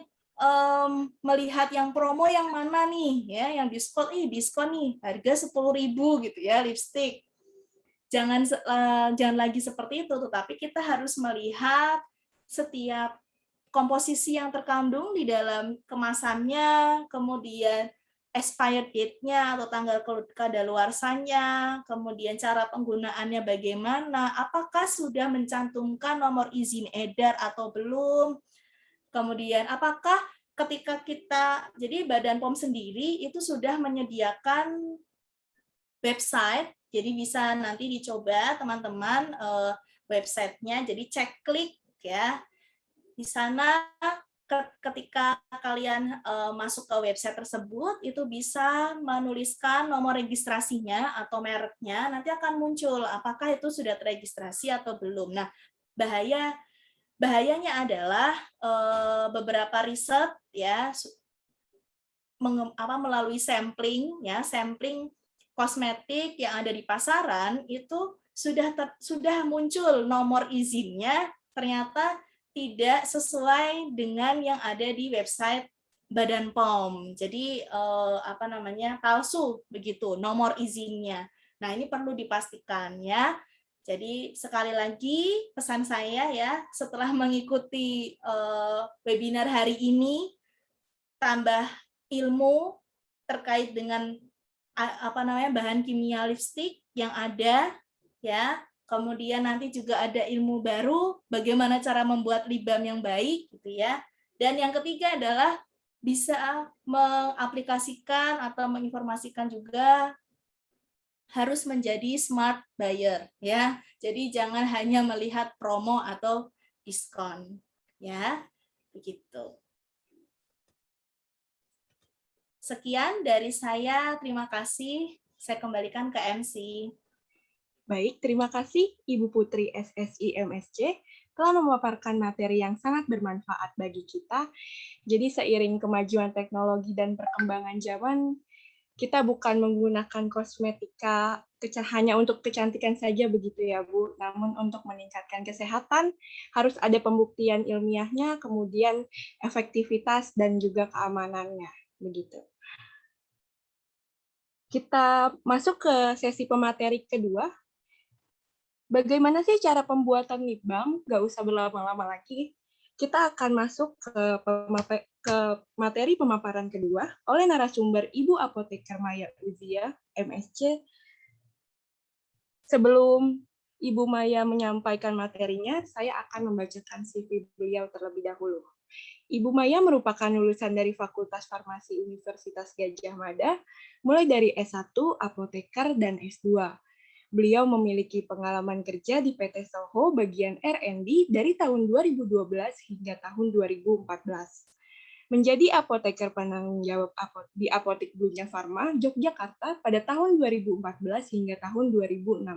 melihat yang promo yang mana nih ya, yang diskon nih harga 10.000 gitu ya lipstick. Jangan lagi seperti itu, tetapi kita harus melihat setiap komposisi yang terkandung di dalam kemasannya, kemudian expired date-nya atau tanggal kadaluarsanya, kemudian cara penggunaannya bagaimana, apakah sudah mencantumkan nomor izin edar atau belum, kemudian apakah ketika jadi Badan POM sendiri itu sudah menyediakan website, jadi bisa nanti dicoba teman-teman websitenya, jadi cek klik ya. Di sana ketika kalian masuk ke website tersebut, itu bisa menuliskan nomor registrasinya atau mereknya, nanti akan muncul apakah itu sudah terregistrasi atau belum. Nah, bahayanya adalah beberapa riset ya melalui sampling kosmetik yang ada di pasaran itu sudah muncul nomor izinnya ternyata tidak sesuai dengan yang ada di website Badan POM. Jadi palsu begitu nomor izinnya. Nah, ini perlu dipastikan ya. Jadi sekali lagi pesan saya ya, setelah mengikuti webinar hari ini, tambah ilmu terkait dengan bahan kimia lipstick yang ada ya. Kemudian nanti juga ada ilmu baru bagaimana cara membuat lip balm yang baik gitu ya. Dan yang ketiga adalah bisa mengaplikasikan atau menginformasikan juga harus menjadi smart buyer ya. Jadi jangan hanya melihat promo atau diskon ya. Begitu. Sekian dari saya, terima kasih. Saya kembalikan ke MC. Baik, terima kasih Ibu Putri SSI MSC telah memaparkan materi yang sangat bermanfaat bagi kita. Jadi seiring kemajuan teknologi dan perkembangan zaman, kita bukan menggunakan kosmetika hanya untuk kecantikan saja begitu ya Bu, namun untuk meningkatkan kesehatan harus ada pembuktian ilmiahnya, kemudian efektivitas dan juga keamanannya, begitu. Kita masuk ke sesi pemateri kedua. Bagaimana sih cara pembuatan lip balm? Gak usah berlama-lama lagi. Kita akan masuk ke materi pemaparan kedua oleh narasumber Ibu Apoteker Maya Uzia, MSc. Sebelum Ibu Maya menyampaikan materinya, saya akan membacakan CV beliau terlebih dahulu. Ibu Maya merupakan lulusan dari Fakultas Farmasi Universitas Gadjah Mada, mulai dari S1, apoteker, dan S2. Beliau memiliki pengalaman kerja di PT Soho bagian R&D dari tahun 2012 hingga tahun 2014. Menjadi apoteker penanggung jawab di Apotik Dunia Farma, Yogyakarta pada tahun 2014 hingga tahun 2016.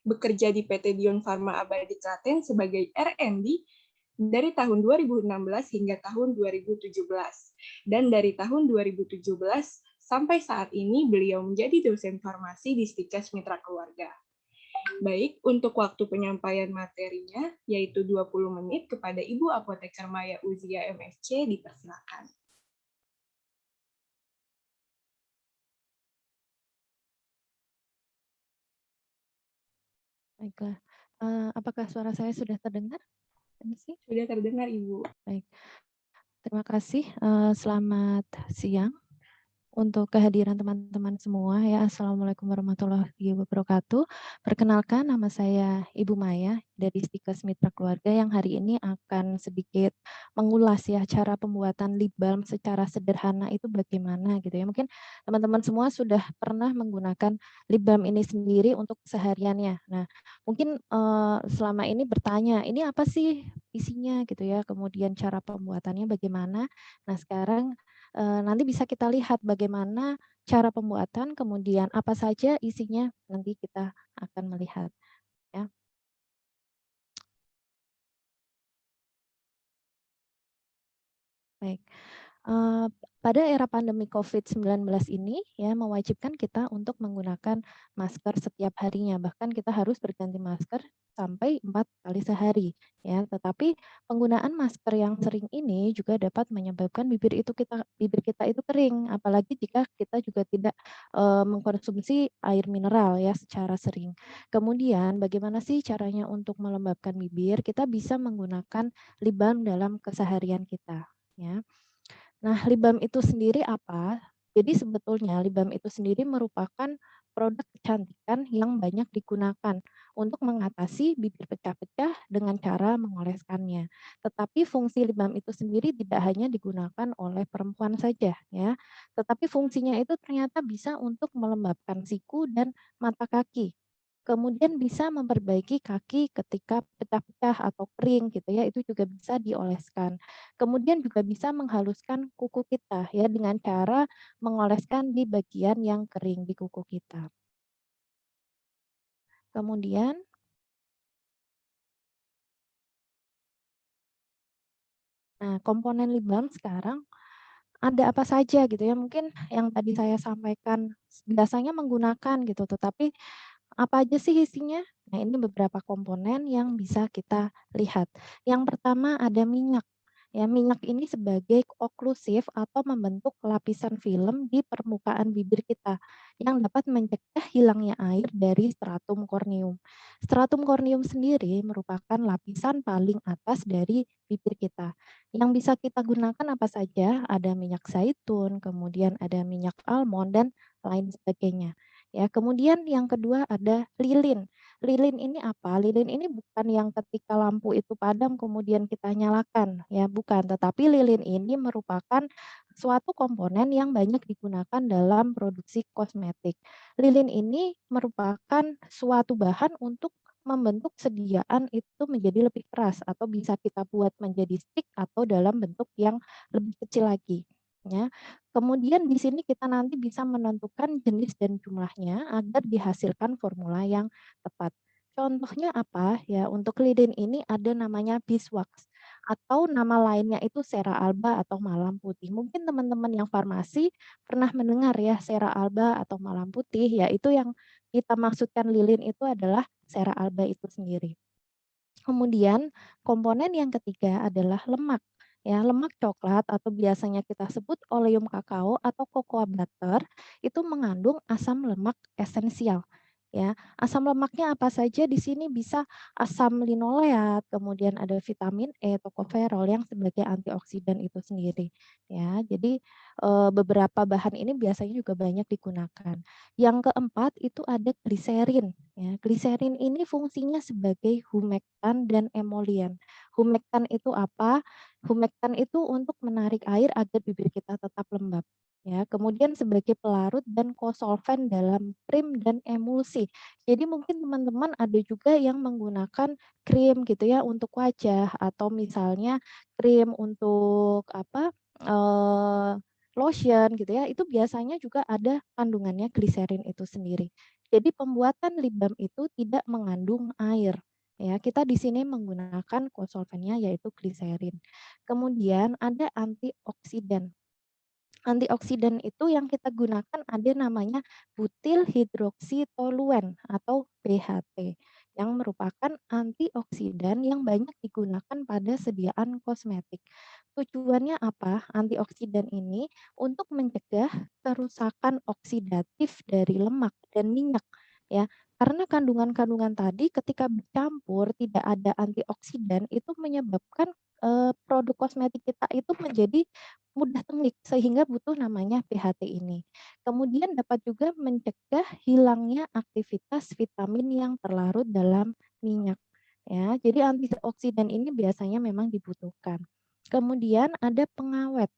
Bekerja di PT Dion Farma Abadi Klaten sebagai R&D dari tahun 2016 hingga tahun 2017. Dan dari tahun 2017 sampai saat ini beliau menjadi dosen farmasi di Stikes Mitra Keluarga. Baik, untuk waktu penyampaian materinya, yaitu 20 menit kepada Ibu Apoteker Maya Uzia MSc, dipersilakan. Baiklah, apakah suara saya sudah terdengar? Sudah terdengar, Ibu. Baik, terima kasih. Selamat siang untuk kehadiran teman-teman semua ya. Assalamualaikum warahmatullahi wabarakatuh. Perkenalkan, nama saya Ibu Maya dari Stikes Mitra Keluarga yang hari ini akan sedikit mengulas ya cara pembuatan lip balm secara sederhana itu bagaimana gitu ya. Mungkin teman-teman semua sudah pernah menggunakan lip balm ini sendiri untuk sehariannya. Nah, mungkin selama ini bertanya, ini apa sih isinya gitu ya, kemudian cara pembuatannya bagaimana. Nah, sekarang nanti bisa kita lihat bagaimana bagaimana cara pembuatan, kemudian apa saja isinya, nanti kita akan melihat. Ya. Baik. Pada era pandemi COVID-19 ini ya mewajibkan kita untuk menggunakan masker setiap harinya, bahkan kita harus berganti masker sampai 4 kali sehari ya. Tetapi penggunaan masker yang sering ini juga dapat menyebabkan bibir kita itu kering, apalagi jika kita juga tidak mengkonsumsi air mineral ya secara sering. Kemudian bagaimana sih caranya untuk melembabkan bibir? Kita bisa menggunakan lip balm dalam keseharian kita ya. Nah, lip balm itu sendiri apa? Jadi sebetulnya lip balm itu sendiri merupakan produk kecantikan yang banyak digunakan untuk mengatasi bibir pecah-pecah dengan cara mengoleskannya. Tetapi fungsi lip balm itu sendiri tidak hanya digunakan oleh perempuan saja ya, tetapi fungsinya itu ternyata bisa untuk melembabkan siku dan mata kaki. Kemudian bisa memperbaiki kaki ketika pecah-pecah atau kering gitu ya, itu juga bisa dioleskan. Kemudian juga bisa menghaluskan kuku kita ya dengan cara mengoleskan di bagian yang kering di kuku kita. Kemudian komponen lip balm sekarang ada apa saja gitu ya, mungkin yang tadi saya sampaikan biasanya menggunakan gitu, tetapi apa aja sih isinya? Nah, ini beberapa komponen yang bisa kita lihat. Yang pertama ada minyak. Ya, minyak ini sebagai oklusif atau membentuk lapisan film di permukaan bibir kita yang dapat mencegah hilangnya air dari stratum corneum. Stratum corneum sendiri merupakan lapisan paling atas dari bibir kita. Yang bisa kita gunakan apa saja? Ada minyak zaitun, kemudian ada minyak almond dan lain sebagainya. Ya, kemudian yang kedua ada lilin. Lilin ini apa? Lilin ini bukan yang ketika lampu itu padam kemudian kita nyalakan, ya bukan. Tetapi lilin ini merupakan suatu komponen yang banyak digunakan dalam produksi kosmetik. Lilin ini merupakan suatu bahan untuk membentuk sediaan itu menjadi lebih keras atau bisa kita buat menjadi stick atau dalam bentuk yang lebih kecil lagi. Ya. Kemudian di sini kita nanti bisa menentukan jenis dan jumlahnya agar dihasilkan formula yang tepat. Contohnya apa? Ya, untuk lilin ini ada namanya beeswax atau nama lainnya itu cera alba atau malam putih. Mungkin teman-teman yang farmasi pernah mendengar ya cera alba atau malam putih, yaitu yang kita maksudkan lilin itu adalah cera alba itu sendiri. Kemudian komponen yang ketiga adalah lemak. Ya, lemak coklat atau biasanya kita sebut oleum kakao atau cocoa butter itu mengandung asam lemak esensial. Ya, asam lemaknya apa saja di sini bisa asam linoleat, kemudian ada vitamin E, tokoferol yang sebagai antioksidan itu sendiri. Ya, jadi beberapa bahan ini biasanya juga banyak digunakan. Yang keempat itu ada gliserin. Ya, gliserin ini fungsinya sebagai humektan dan emolian. Humektan itu apa? Humektan itu untuk menarik air agar bibir kita tetap lembab. Ya, kemudian sebagai pelarut dan kosolven dalam krim dan emulsi. Jadi mungkin teman-teman ada juga yang menggunakan krim gitu ya untuk wajah atau misalnya krim untuk apa? Lotion gitu ya. Itu biasanya juga ada kandungannya gliserin itu sendiri. Jadi pembuatan lip balm itu tidak mengandung air. Ya, kita di sini menggunakan kosolvennya yaitu gliserin. Kemudian ada antioksidan. Antioksidan itu yang kita gunakan ada namanya butyl hidroksitoluen atau BHT yang merupakan antioksidan yang banyak digunakan pada sediaan kosmetik. Tujuannya apa? Antioksidan ini untuk mencegah kerusakan oksidatif dari lemak dan minyak ya. Karena kandungan-kandungan tadi ketika bercampur tidak ada antioksidan itu menyebabkan produk kosmetik kita itu menjadi mudah tengik sehingga butuh namanya PHT ini. Kemudian dapat juga mencegah hilangnya aktivitas vitamin yang terlarut dalam minyak. Ya, jadi antioksidan ini biasanya memang dibutuhkan. Kemudian ada pengawet.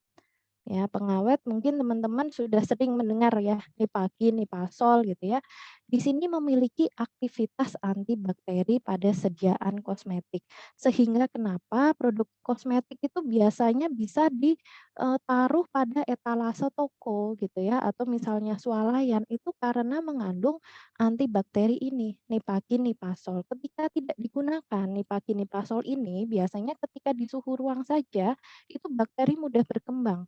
Ya, pengawet mungkin teman-teman sudah sering mendengar ya, Nipakin, Nipasol gitu ya. Di sini memiliki aktivitas antibakteri pada sediaan kosmetik. Sehingga kenapa produk kosmetik itu biasanya bisa ditaruh pada etalase toko gitu ya, atau misalnya swalayan itu karena mengandung antibakteri ini, Nipakin, Nipasol. Ketika tidak digunakan Nipakin, Nipasol ini biasanya ketika di suhu ruang saja itu bakteri mudah berkembang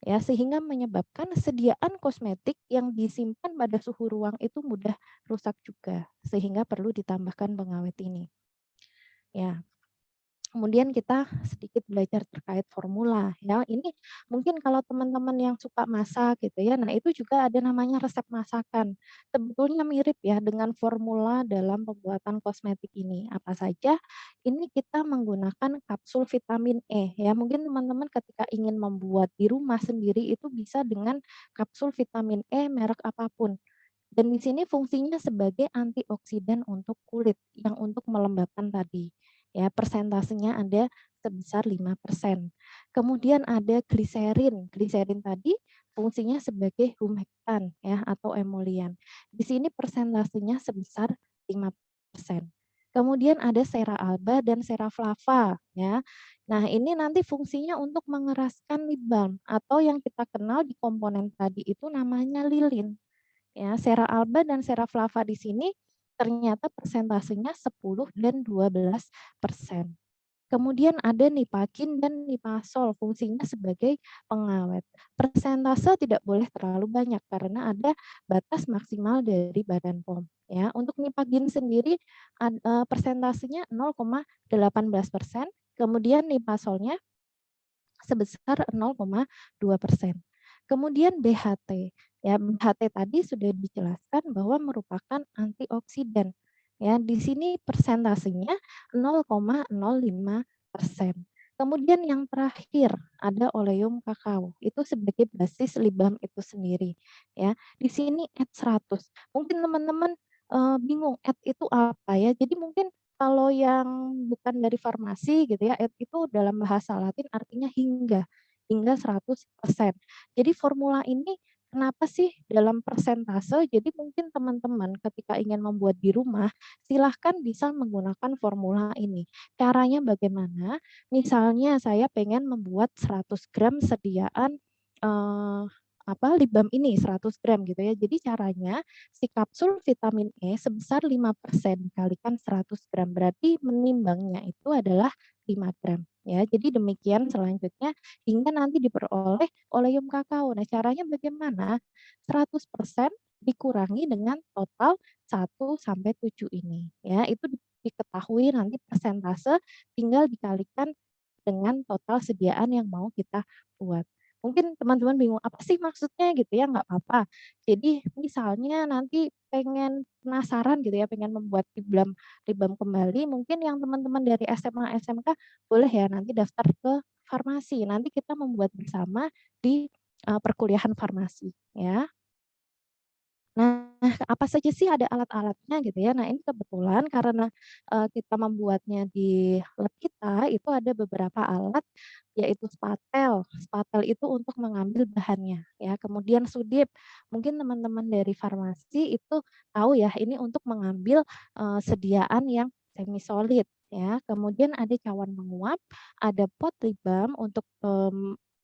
ya, sehingga menyebabkan sediaan kosmetik yang disimpan pada suhu ruang itu mudah rusak juga, sehingga perlu ditambahkan pengawet ini. Ya, kemudian kita sedikit belajar terkait formula ya. Ini mungkin kalau teman-teman yang suka masak gitu ya, nah itu juga ada namanya resep masakan. Sebetulnya mirip ya dengan formula dalam pembuatan kosmetik ini. Apa saja? Ini kita menggunakan kapsul vitamin E ya. Mungkin teman-teman ketika ingin membuat di rumah sendiri itu bisa dengan kapsul vitamin E merek apapun. Dan di sini fungsinya sebagai antioksidan untuk kulit yang untuk melembabkan tadi. Ya, persentasenya ada sebesar 5%. Kemudian ada gliserin. Gliserin tadi fungsinya sebagai humektan ya atau emolian. Di sini persentasenya sebesar 5%. Kemudian ada sera alba dan sera flava ya. Nah, ini nanti fungsinya untuk mengeraskan lip balm atau yang kita kenal di komponen tadi itu namanya lilin. Ya, sera alba dan sera flava di sini ternyata persentasenya 10 dan 12%. Kemudian ada Nipakin dan Nipasol, fungsinya sebagai pengawet. Persentase tidak boleh terlalu banyak karena ada batas maksimal dari Badan POM. Ya, untuk Nipakin sendiri persentasenya 0,18%, kemudian Nipasolnya sebesar 0,2%. Kemudian BHT. Ya, BHT tadi sudah dijelaskan bahwa merupakan antioksidan. Ya, di sini persentasenya 0,05%. Kemudian yang terakhir ada oleum kakao. Itu sebagai basis lip balm itu sendiri. Ya, di sini add 100. Mungkin teman-teman bingung add itu apa ya. Jadi mungkin kalau yang bukan dari farmasi gitu ya, itu dalam bahasa Latin artinya hingga 100%. Jadi formula ini kenapa sih dalam persentase? Jadi mungkin teman-teman ketika ingin membuat di rumah, silahkan bisa menggunakan formula ini. Caranya bagaimana? Misalnya saya pengen membuat 100 gram sediaan lip balm ini 100 gram gitu ya. Jadi caranya si kapsul vitamin E sebesar 5% dikalikan 100 gram. Berarti menimbangnya itu adalah 5 gram. Ya, jadi demikian selanjutnya hingga nanti diperoleh oleum kakao. Nah, caranya bagaimana? 100% dikurangi dengan total 1 sampai 7 ini. Ya, itu diketahui nanti persentase tinggal dikalikan dengan total sediaan yang mau kita buat. Mungkin teman-teman bingung, apa sih maksudnya gitu ya, nggak apa-apa. Jadi misalnya nanti pengen penasaran gitu ya, pengen membuat lip balm kembali, mungkin yang teman-teman dari SMA, SMK boleh ya nanti daftar ke farmasi. Nanti kita membuat bersama di perkuliahan farmasi ya. Nah, apa saja sih ada alat-alatnya gitu ya. Nah, ini kebetulan karena kita membuatnya di lab kita itu ada beberapa alat yaitu spatel. Spatel itu untuk mengambil bahannya ya. Kemudian sudip. Mungkin teman-teman dari farmasi itu tahu ya, ini untuk mengambil sediaan yang semi solid ya. Kemudian ada cawan menguap, ada pot lip balm untuk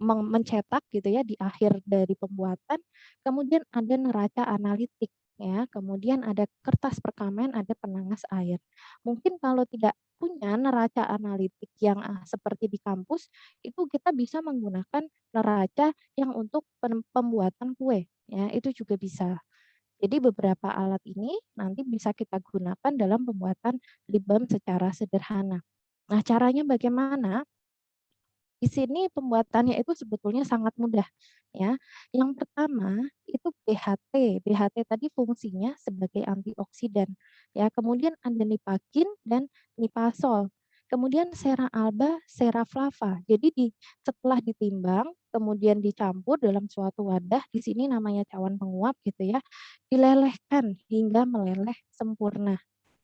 mencetak gitu ya di akhir dari pembuatan. Kemudian ada neraca analitik ya, kemudian ada kertas perkamen, ada penangas air. Mungkin kalau tidak punya neraca analitik yang seperti di kampus, itu kita bisa menggunakan neraca yang untuk pembuatan kue ya, itu juga bisa. Jadi beberapa alat ini nanti bisa kita gunakan dalam pembuatan lip balm secara sederhana. Nah, caranya bagaimana? Di sini pembuatannya itu sebetulnya sangat mudah ya. Yang pertama itu BHT. BHT tadi fungsinya sebagai antioksidan ya. Kemudian ada Nipakin dan Nipasol. Kemudian sera alba, sera flava. Jadi setelah ditimbang, kemudian dicampur dalam suatu wadah, di sini namanya cawan penguap gitu ya, dilelehkan hingga meleleh sempurna.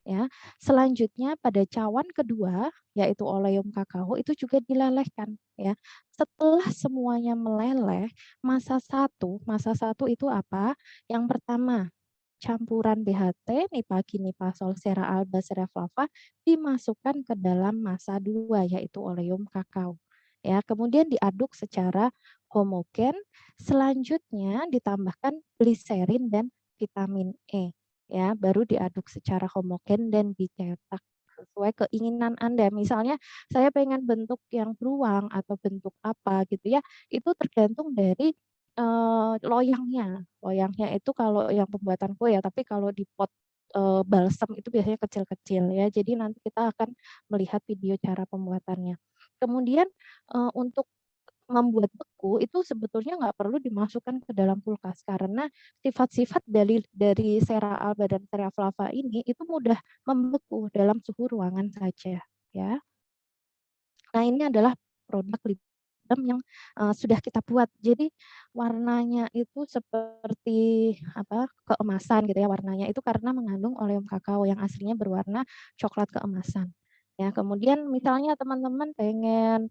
Ya, selanjutnya pada cawan kedua yaitu oleum kakao itu juga dilelehkan ya. Setelah semuanya meleleh, masa satu itu apa? Yang pertama, campuran BHT, nipaki-nipasol, sera alba, sera flava dimasukkan ke dalam masa 2 yaitu oleum kakao. Ya, kemudian diaduk secara homogen, selanjutnya ditambahkan gliserin dan vitamin E. Ya, baru diaduk secara homogen dan dicetak sesuai keinginan Anda. Misalnya saya pengen bentuk yang beruang atau bentuk apa gitu ya, itu tergantung dari loyangnya. Loyangnya itu kalau yang pembuatan kue ya, tapi kalau di pot, balsam itu biasanya kecil-kecil ya. Jadi nanti kita akan melihat video cara pembuatannya. Kemudian, untuk membuat beku itu sebetulnya nggak perlu dimasukkan ke dalam kulkas karena sifat-sifat dari sera alba dan sera flava ini itu mudah membeku dalam suhu ruangan saja ya. Nah, ini adalah produk lip balm yang, sudah kita buat. Jadi warnanya itu seperti apa, keemasan gitu ya warnanya, itu karena mengandung oleum kakao yang aslinya berwarna coklat keemasan. Ya, kemudian misalnya teman-teman pengen,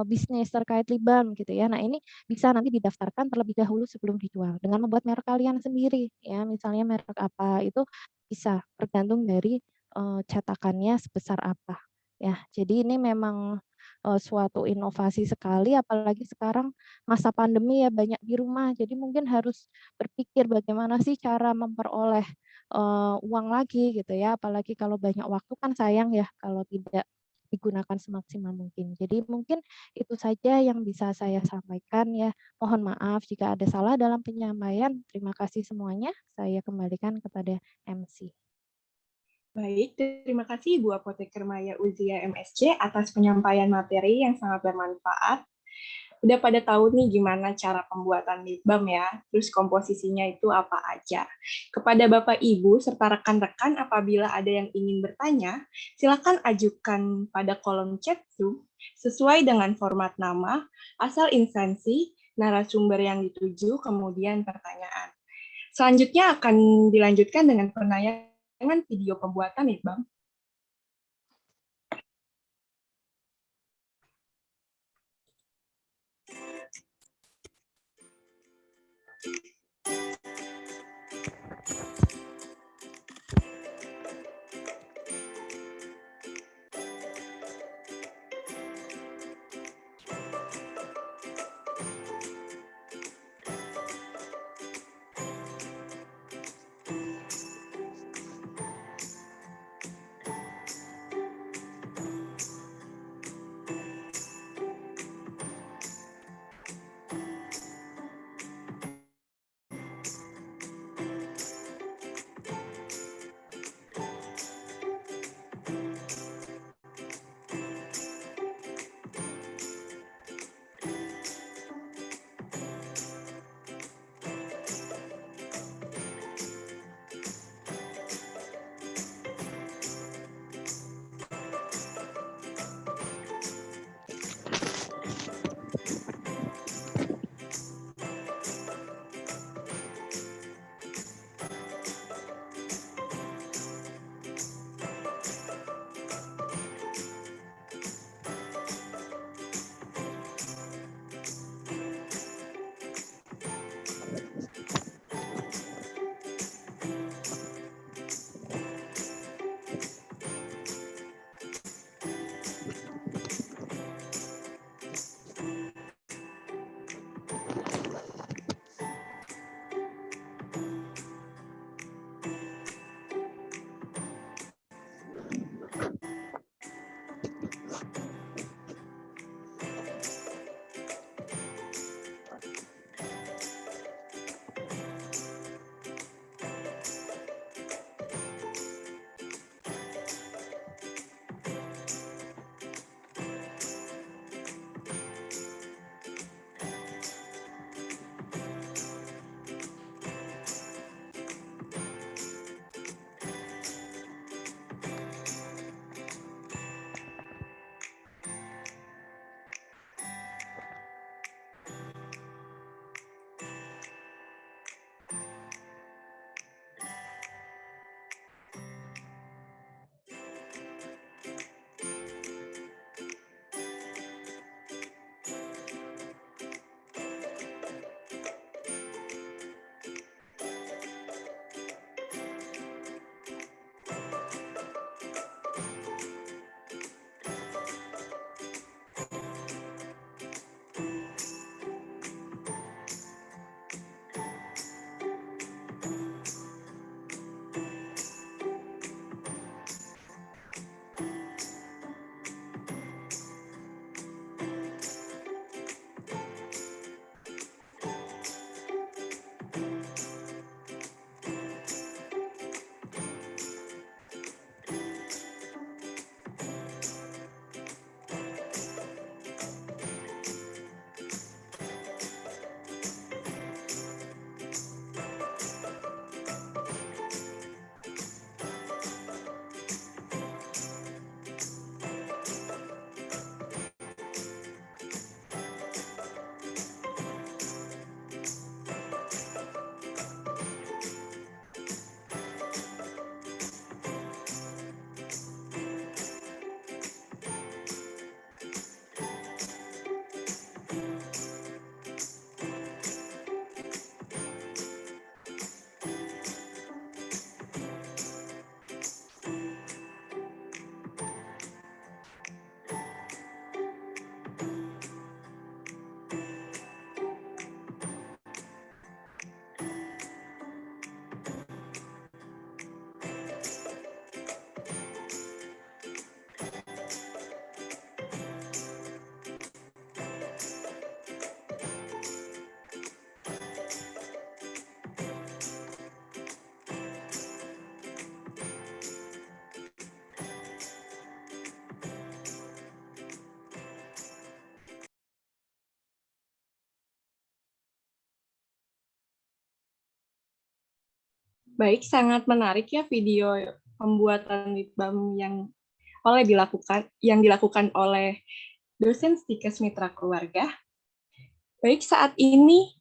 bisnis terkait lip balm gitu ya. Nah, ini bisa nanti didaftarkan terlebih dahulu sebelum dijual dengan membuat merek kalian sendiri ya, misalnya merek apa, itu bisa tergantung dari, cetakannya sebesar apa. Ya, jadi ini memang suatu inovasi sekali apalagi sekarang masa pandemi ya banyak di rumah. Jadi mungkin harus berpikir bagaimana sih cara memperoleh, uang lagi gitu ya, apalagi kalau banyak waktu kan sayang ya kalau tidak digunakan semaksimal mungkin. Jadi mungkin itu saja yang bisa saya sampaikan ya. Mohon maaf jika ada salah dalam penyampaian. Terima kasih semuanya. Saya kembalikan kepada MC. Baik, terima kasih Ibu Apoteker Maya Uzia MSC atas penyampaian materi yang sangat bermanfaat. Udah pada tahu nih gimana cara pembuatan lip balm ya, terus komposisinya itu apa aja. Kepada Bapak Ibu serta rekan-rekan apabila ada yang ingin bertanya, silakan ajukan pada kolom chat Zoom sesuai dengan format nama, asal instansi, narasumber yang dituju, kemudian pertanyaan. Selanjutnya akan dilanjutkan dengan penayangan video pembuatan lip balm. Baik, sangat menarik ya video pembuatan lip balm yang dilakukan oleh dosen Stikes Mitra Keluarga. Baik, saat ini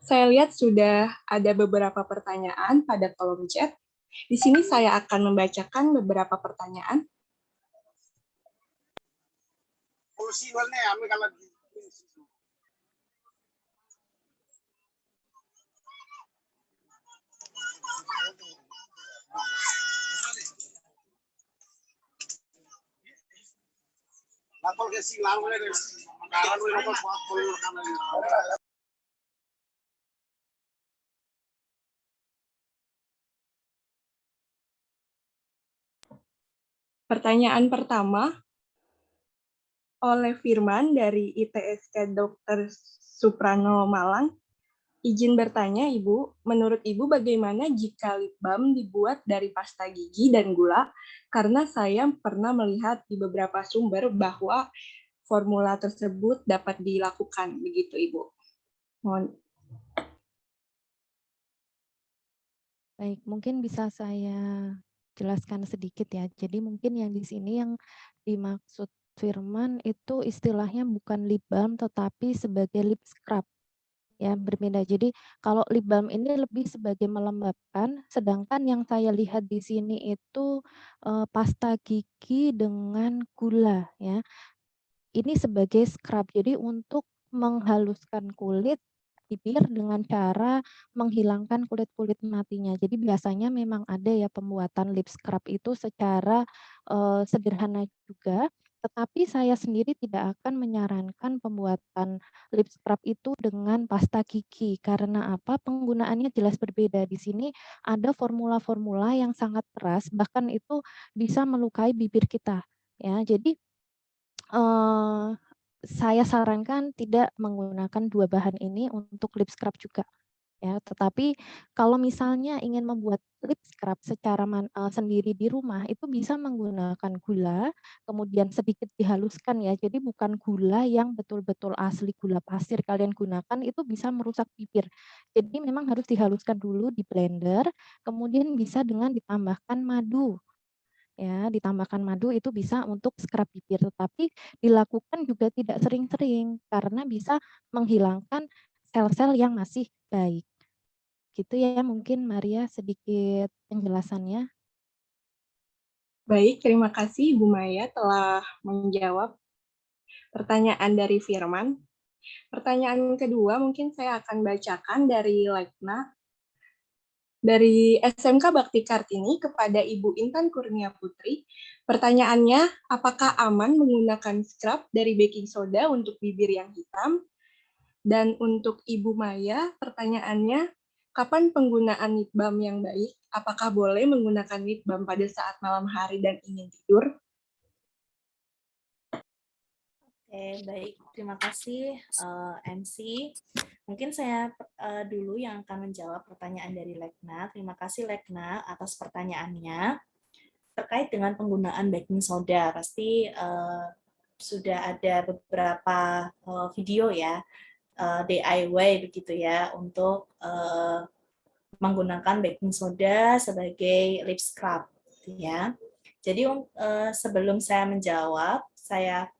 saya lihat sudah ada beberapa pertanyaan pada kolom chat. Di sini saya akan membacakan beberapa pertanyaan. Pertanyaan pertama oleh Firman dari ITSK Dr. Suprano Malang. Izin bertanya, Ibu, menurut Ibu bagaimana jika lip balm dibuat dari pasta gigi dan gula? Karena saya pernah melihat di beberapa sumber bahwa formula tersebut dapat dilakukan, begitu Ibu. Mohon. Baik, mungkin bisa saya jelaskan sedikit ya. Jadi mungkin yang di sini yang dimaksud Firman itu istilahnya bukan lip balm tetapi sebagai lip scrub. Ya, berbeda. Jadi kalau lip balm ini lebih sebagai melembabkan, sedangkan yang saya lihat di sini itu pasta gigi dengan gula ya. Ini sebagai scrub. Jadi untuk menghaluskan kulit bibir dengan cara menghilangkan kulit-kulit matinya. Jadi biasanya memang ada ya pembuatan lip scrub itu secara sederhana juga, tetapi saya sendiri tidak akan menyarankan pembuatan lip scrub itu dengan pasta gigi. Karena apa? Penggunaannya jelas berbeda. Di sini ada formula-formula yang sangat keras, bahkan itu bisa melukai bibir kita. Ya, jadi saya sarankan tidak menggunakan dua bahan ini untuk lip scrub juga ya. Tetapi kalau misalnya ingin membuat lip scrub secara sendiri di rumah itu bisa menggunakan gula, kemudian sedikit dihaluskan ya. Jadi bukan gula yang betul-betul asli gula pasir kalian gunakan, itu bisa merusak bibir. Jadi memang harus dihaluskan dulu di blender, kemudian bisa dengan ditambahkan madu. Ya, ditambahkan madu itu bisa untuk scrub bibir, tetapi dilakukan juga tidak sering-sering karena bisa menghilangkan sel-sel yang masih baik. Gitu ya mungkin Maria sedikit penjelasannya. Baik, terima kasih Ibu Maya telah menjawab pertanyaan dari Firman. Pertanyaan kedua mungkin saya akan bacakan dari Lekna. Dari SMK Bakti Kartini kepada Ibu Intan Kurnia Putri. Pertanyaannya, apakah aman menggunakan scrub dari baking soda untuk bibir yang hitam? Dan untuk Ibu Maya, pertanyaannya, kapan penggunaan lip balm yang baik? Apakah boleh menggunakan lip balm pada saat malam hari dan ingin tidur? Oke, baik. Terima kasih MC. Mungkin saya dulu yang akan menjawab pertanyaan dari Lekna. Terima kasih Lekna atas pertanyaannya. Terkait dengan penggunaan baking soda, pasti sudah ada beberapa video ya, DIY begitu ya, untuk menggunakan baking soda sebagai lip scrub. Ya. Jadi sebelum saya menjawab, saya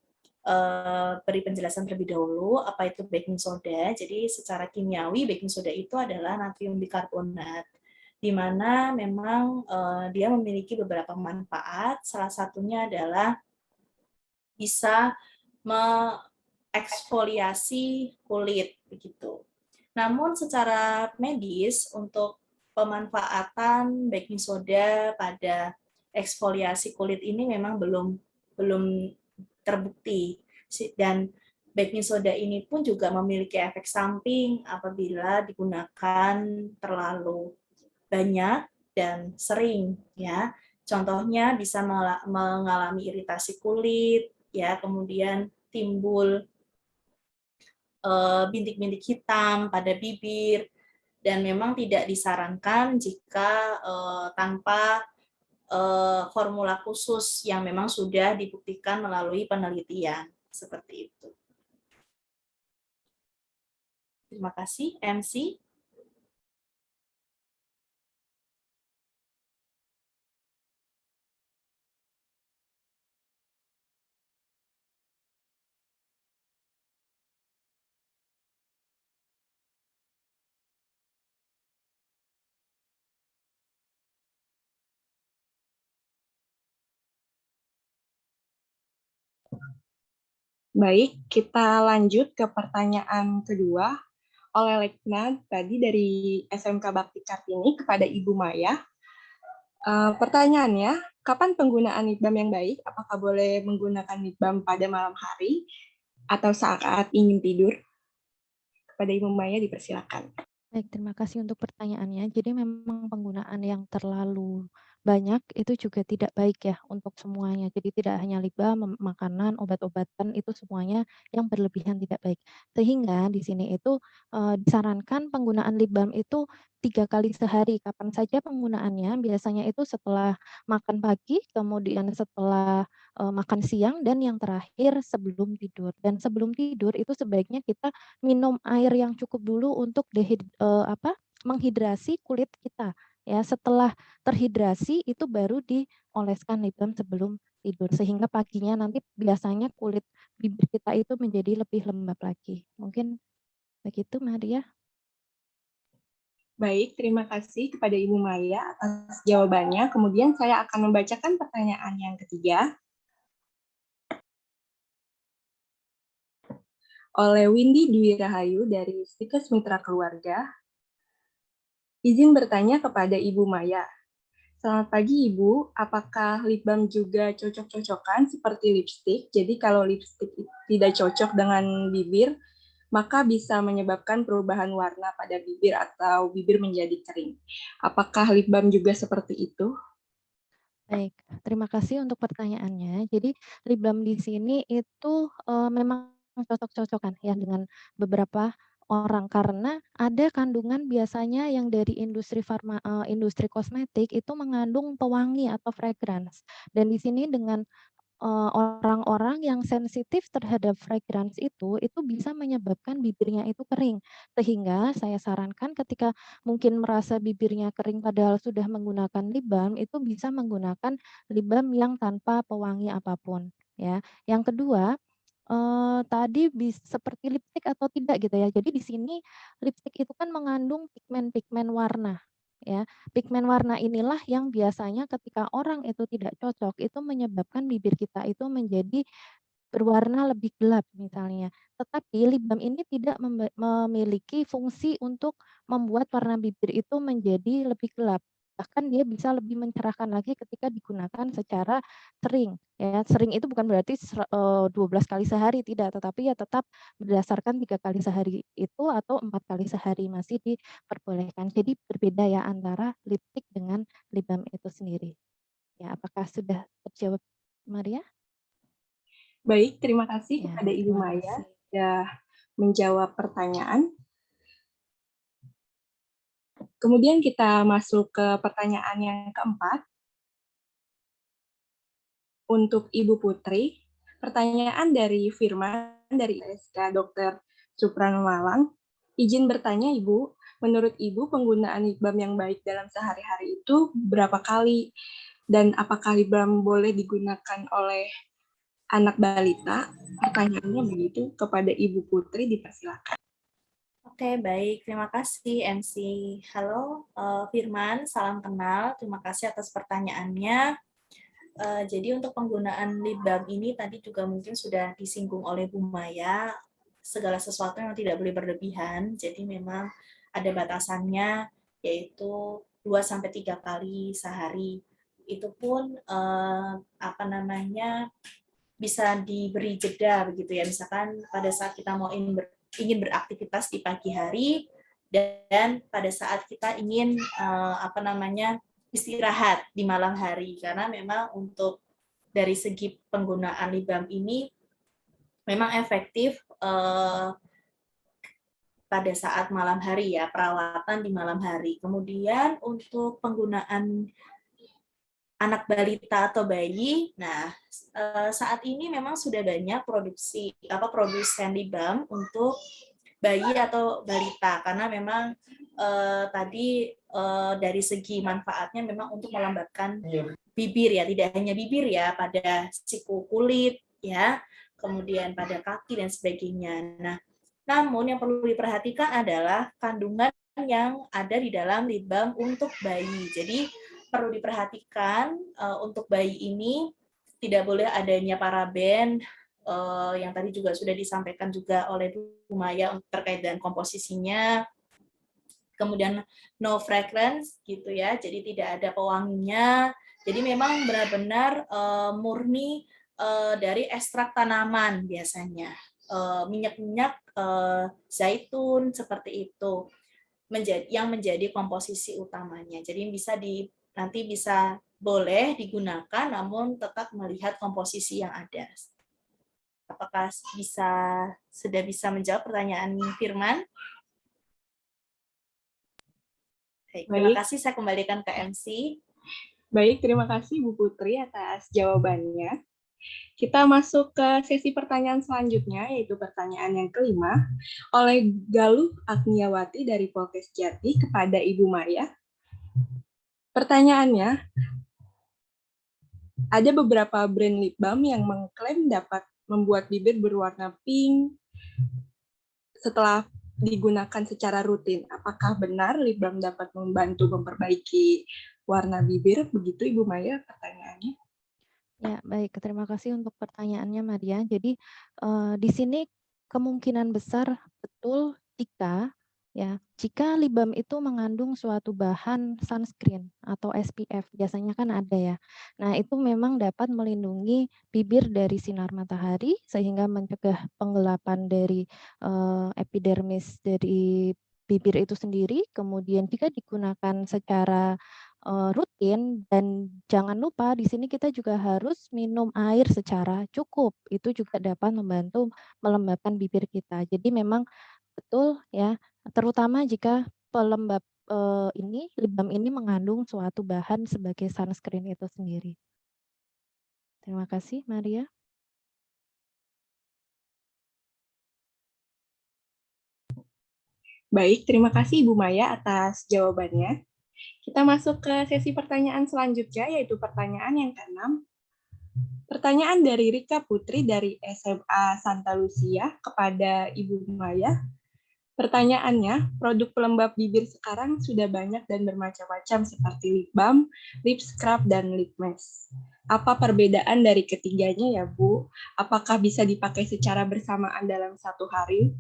beri penjelasan terlebih dahulu apa itu baking soda. Jadi secara kimiawi baking soda itu adalah natrium bikarbonat, di mana memang dia memiliki beberapa manfaat. Salah satunya adalah bisa mengeksfoliasi kulit begitu. Namun secara medis untuk pemanfaatan baking soda pada eksfoliasi kulit ini memang belum terbukti, dan baking soda ini pun juga memiliki efek samping apabila digunakan terlalu banyak dan sering ya. Contohnya bisa mengalami iritasi kulit ya, kemudian timbul bintik-bintik hitam pada bibir, dan memang tidak disarankan jika tanpa formula khusus yang memang sudah dibuktikan melalui penelitian seperti itu. Terima kasih, MC. Baik, kita lanjut ke pertanyaan kedua oleh Lekna tadi dari SMK Bakti Kartini kepada Ibu Maya. Pertanyaannya, kapan penggunaan lip balm yang baik? Apakah boleh menggunakan lip balm pada malam hari atau saat ingin tidur? Kepada Ibu Maya dipersilakan. Baik, terima kasih untuk pertanyaannya. Jadi memang penggunaan yang terlalu banyak itu juga tidak baik ya untuk semuanya. Jadi tidak hanya lip balm, makanan, obat-obatan itu semuanya yang berlebihan tidak baik. Sehingga di sini itu disarankan penggunaan lip balm itu 3 kali sehari. Kapan saja penggunaannya? Biasanya itu setelah makan pagi, kemudian setelah makan siang, dan yang terakhir sebelum tidur. Dan sebelum tidur itu sebaiknya kita minum air yang cukup dulu untuk menghidrasi kulit kita. Ya, setelah terhidrasi itu baru dioleskan lip balm sebelum tidur sehingga paginya nanti biasanya kulit bibir kita itu menjadi lebih lembab lagi. Mungkin begitu, Maria. Baik, terima kasih kepada Ibu Maya atas jawabannya. Kemudian saya akan membacakan pertanyaan yang ketiga oleh Windy Dwi Rahayu dari Stikes Mitra Keluarga. Izin bertanya kepada Ibu Maya. Selamat pagi Ibu, apakah lip balm juga cocok-cocokan seperti lipstik? Jadi kalau lipstik tidak cocok dengan bibir, maka bisa menyebabkan perubahan warna pada bibir atau bibir menjadi kering. Apakah lip balm juga seperti itu? Baik, terima kasih untuk pertanyaannya. Jadi lip balm di sini itu memang cocok-cocokan ya dengan beberapa orang karena ada kandungan biasanya yang dari industri kosmetik itu mengandung pewangi atau fragrance. Dan di sini dengan orang-orang yang sensitif terhadap fragrance itu bisa menyebabkan bibirnya itu kering. Sehingga saya sarankan ketika mungkin merasa bibirnya kering padahal sudah menggunakan lip balm, itu bisa menggunakan lip balm yang tanpa pewangi apapun. Ya. Yang kedua, tadi seperti lipstik atau tidak gitu ya. Jadi di sini lipstik itu kan mengandung pigmen-pigmen warna. Ya, pigmen warna inilah yang biasanya ketika orang itu tidak cocok, itu menyebabkan bibir kita itu menjadi berwarna lebih gelap misalnya. Tetapi lip balm ini tidak memiliki fungsi untuk membuat warna bibir itu menjadi lebih gelap. Bahkan dia bisa lebih mencerahkan lagi ketika digunakan secara sering. Ya, sering itu bukan berarti 12 kali sehari, tidak, tetapi ya tetap berdasarkan 3 kali sehari itu atau 4 kali sehari masih diperbolehkan. Jadi berbeda ya antara lipstik dengan lip balm itu sendiri. Ya, apakah sudah terjawab, Maria? Baik, terima kasih Ya, kepada Ibu terima Maya kasih. sudah menjawab pertanyaan. Kemudian kita masuk ke pertanyaan yang keempat. Untuk Ibu Putri, pertanyaan dari Firman dari SK Dr. Suprano Malang. Izin bertanya Ibu, menurut Ibu penggunaan lip balm yang baik dalam sehari-hari itu berapa kali? Dan apakah lip balm boleh digunakan oleh anak balita? Pertanyaannya begitu kepada Ibu Putri, dipersilakan. Oke, baik. Terima kasih MC. Halo, Firman. Salam kenal. Terima kasih atas pertanyaannya. Jadi untuk penggunaan lip balm ini tadi juga mungkin sudah disinggung oleh Bu Maya, segala sesuatu yang tidak boleh berlebihan. Jadi memang ada batasannya, yaitu 2-3 kali sehari. Itu pun bisa diberi jeda begitu ya. Misalkan pada saat kita mau ingin beraktivitas di pagi hari dan pada saat kita ingin istirahat di malam hari, karena memang untuk dari segi penggunaan lip balm ini memang efektif pada saat malam hari ya, perawatan di malam hari. Kemudian untuk penggunaan anak balita atau bayi, nah saat ini memang sudah banyak produsen lip balm untuk bayi atau balita, karena memang tadi dari segi manfaatnya memang untuk melembabkan bibir ya, tidak hanya bibir ya, pada siku kulit ya, kemudian pada kaki dan sebagainya. Nah, namun yang perlu diperhatikan adalah kandungan yang ada di dalam lip balm untuk bayi. Jadi perlu diperhatikan untuk bayi ini tidak boleh adanya paraben, yang tadi juga sudah disampaikan juga oleh Bu Maya terkait dengan komposisinya. Kemudian no fragrance gitu ya, jadi tidak ada pewanginya. Jadi memang benar-benar murni dari ekstrak tanaman biasanya. Minyak-minyak zaitun seperti itu yang menjadi komposisi utamanya. Jadi nanti bisa boleh digunakan, namun tetap melihat komposisi yang ada. Apakah sudah bisa menjawab pertanyaan Firman? Terima Baik. kasih, saya kembalikan ke MC. Baik, terima kasih Bu Putri atas jawabannya. Kita masuk ke sesi pertanyaan selanjutnya, yaitu pertanyaan yang kelima, oleh Galuh Agniawati dari Polkes Jati kepada Ibu Maya. Pertanyaannya, ada beberapa brand lip balm yang mengklaim dapat membuat bibir berwarna pink setelah digunakan secara rutin. Apakah benar lip balm dapat membantu memperbaiki warna bibir? Begitu Ibu Maya pertanyaannya. Ya, baik. Terima kasih untuk pertanyaannya, Maria. Jadi, di sini kemungkinan besar betul jika lip balm itu mengandung suatu bahan sunscreen atau SPF, biasanya kan ada ya. Nah, itu memang dapat melindungi bibir dari sinar matahari sehingga mencegah penggelapan dari epidermis dari bibir itu sendiri. Kemudian jika digunakan secara rutin, dan jangan lupa di sini kita juga harus minum air secara cukup. Itu juga dapat membantu melembabkan bibir kita. Jadi memang betul ya, terutama jika pelembab lip balm ini mengandung suatu bahan sebagai sunscreen itu sendiri. Terima kasih, Maria. Baik, terima kasih Ibu Maya atas jawabannya. Kita masuk ke sesi pertanyaan selanjutnya, yaitu pertanyaan yang ke-6. Pertanyaan dari Rika Putri dari SMA Santa Lucia kepada Ibu Maya. Pertanyaannya, produk pelembab bibir sekarang sudah banyak dan bermacam-macam seperti lip balm, lip scrub, dan lip mask. Apa perbedaan dari ketiganya ya Bu? Apakah bisa dipakai secara bersamaan dalam satu hari?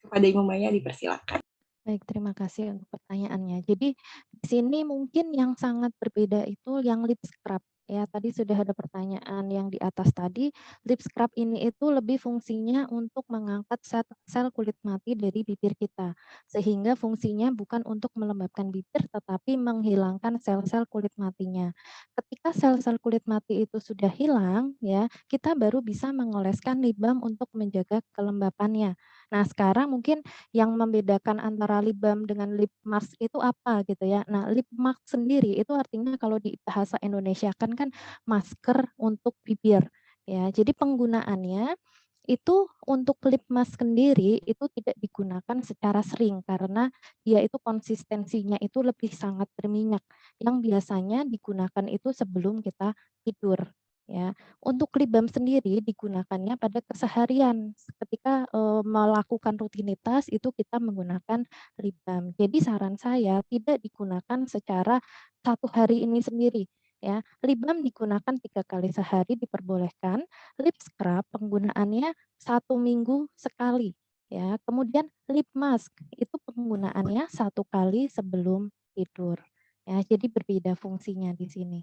Kepada Ibu Maya dipersilakan. Baik, terima kasih untuk pertanyaannya. Jadi di sini mungkin yang sangat berbeda itu yang lip scrub. Ya, tadi sudah ada pertanyaan yang di atas tadi. Lip scrub ini itu lebih fungsinya untuk mengangkat sel kulit mati dari bibir kita. Sehingga fungsinya bukan untuk melembabkan bibir, tetapi menghilangkan sel-sel kulit matinya. Ketika sel-sel kulit mati itu sudah hilang, ya, kita baru bisa mengoleskan lip balm untuk menjaga kelembapannya. Nah, sekarang mungkin yang membedakan antara lip balm dengan lip mask itu apa gitu ya. Nah, lip mask sendiri itu artinya kalau di bahasa Indonesia kan masker untuk bibir ya. Jadi penggunaannya itu untuk lip mask sendiri itu tidak digunakan secara sering karena dia itu konsistensinya itu lebih sangat berminyak yang biasanya digunakan itu sebelum kita tidur ya. Untuk lip balm sendiri digunakannya pada keseharian ketika melakukan rutinitas itu kita menggunakan lip balm. Jadi saran saya tidak digunakan secara satu hari ini sendiri ya. Lip balm digunakan 3 kali sehari diperbolehkan. Lip scrub penggunaannya 1 minggu sekali ya. Kemudian lip mask itu penggunaannya 1 kali sebelum tidur ya. Jadi berbeda fungsinya di sini.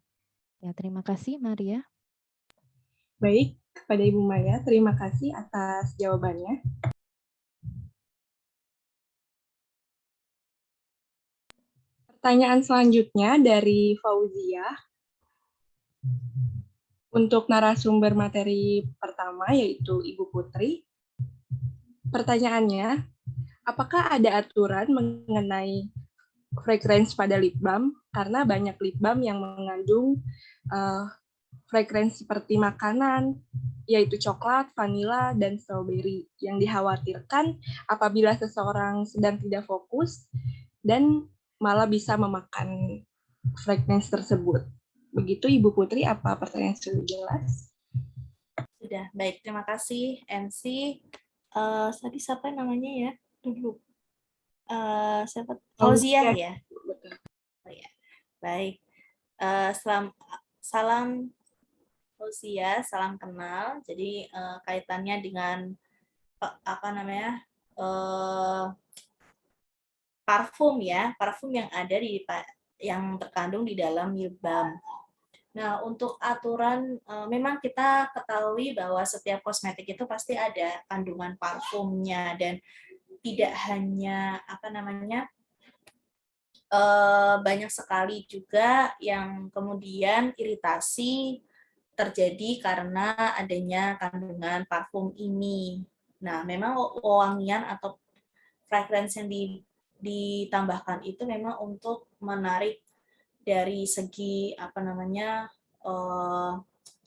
Ya, terima kasih Maria. Baik, kepada Ibu Maya, terima kasih atas jawabannya. Pertanyaan selanjutnya dari Fauzia. Untuk narasumber materi pertama, yaitu Ibu Putri. Pertanyaannya, apakah ada aturan mengenai fragrance pada lip balm? Karena banyak lip balm yang mengandung fragrance seperti makanan, yaitu coklat, vanila, dan strawberry, yang dikhawatirkan apabila seseorang sedang tidak fokus dan malah bisa memakan fragrance tersebut. Begitu Ibu Putri, apa pertanyaan sudah jelas? Sudah, baik. Terima kasih MC. Tadi siapa namanya ya? Dulu. Siapa? Fauzia ya? Betul. Oh, ya. Baik. Salam Fauzia, salam kenal. Jadi kaitannya dengan parfum ya, parfum yang ada yang terkandung di dalam lip balm. Nah, untuk aturan memang kita ketahui bahwa setiap kosmetik itu pasti ada kandungan parfumnya dan tidak hanya banyak sekali juga yang kemudian iritasi terjadi karena adanya kandungan parfum ini. Nah, memang wewangian atau fragrance yang ditambahkan itu memang untuk menarik dari segi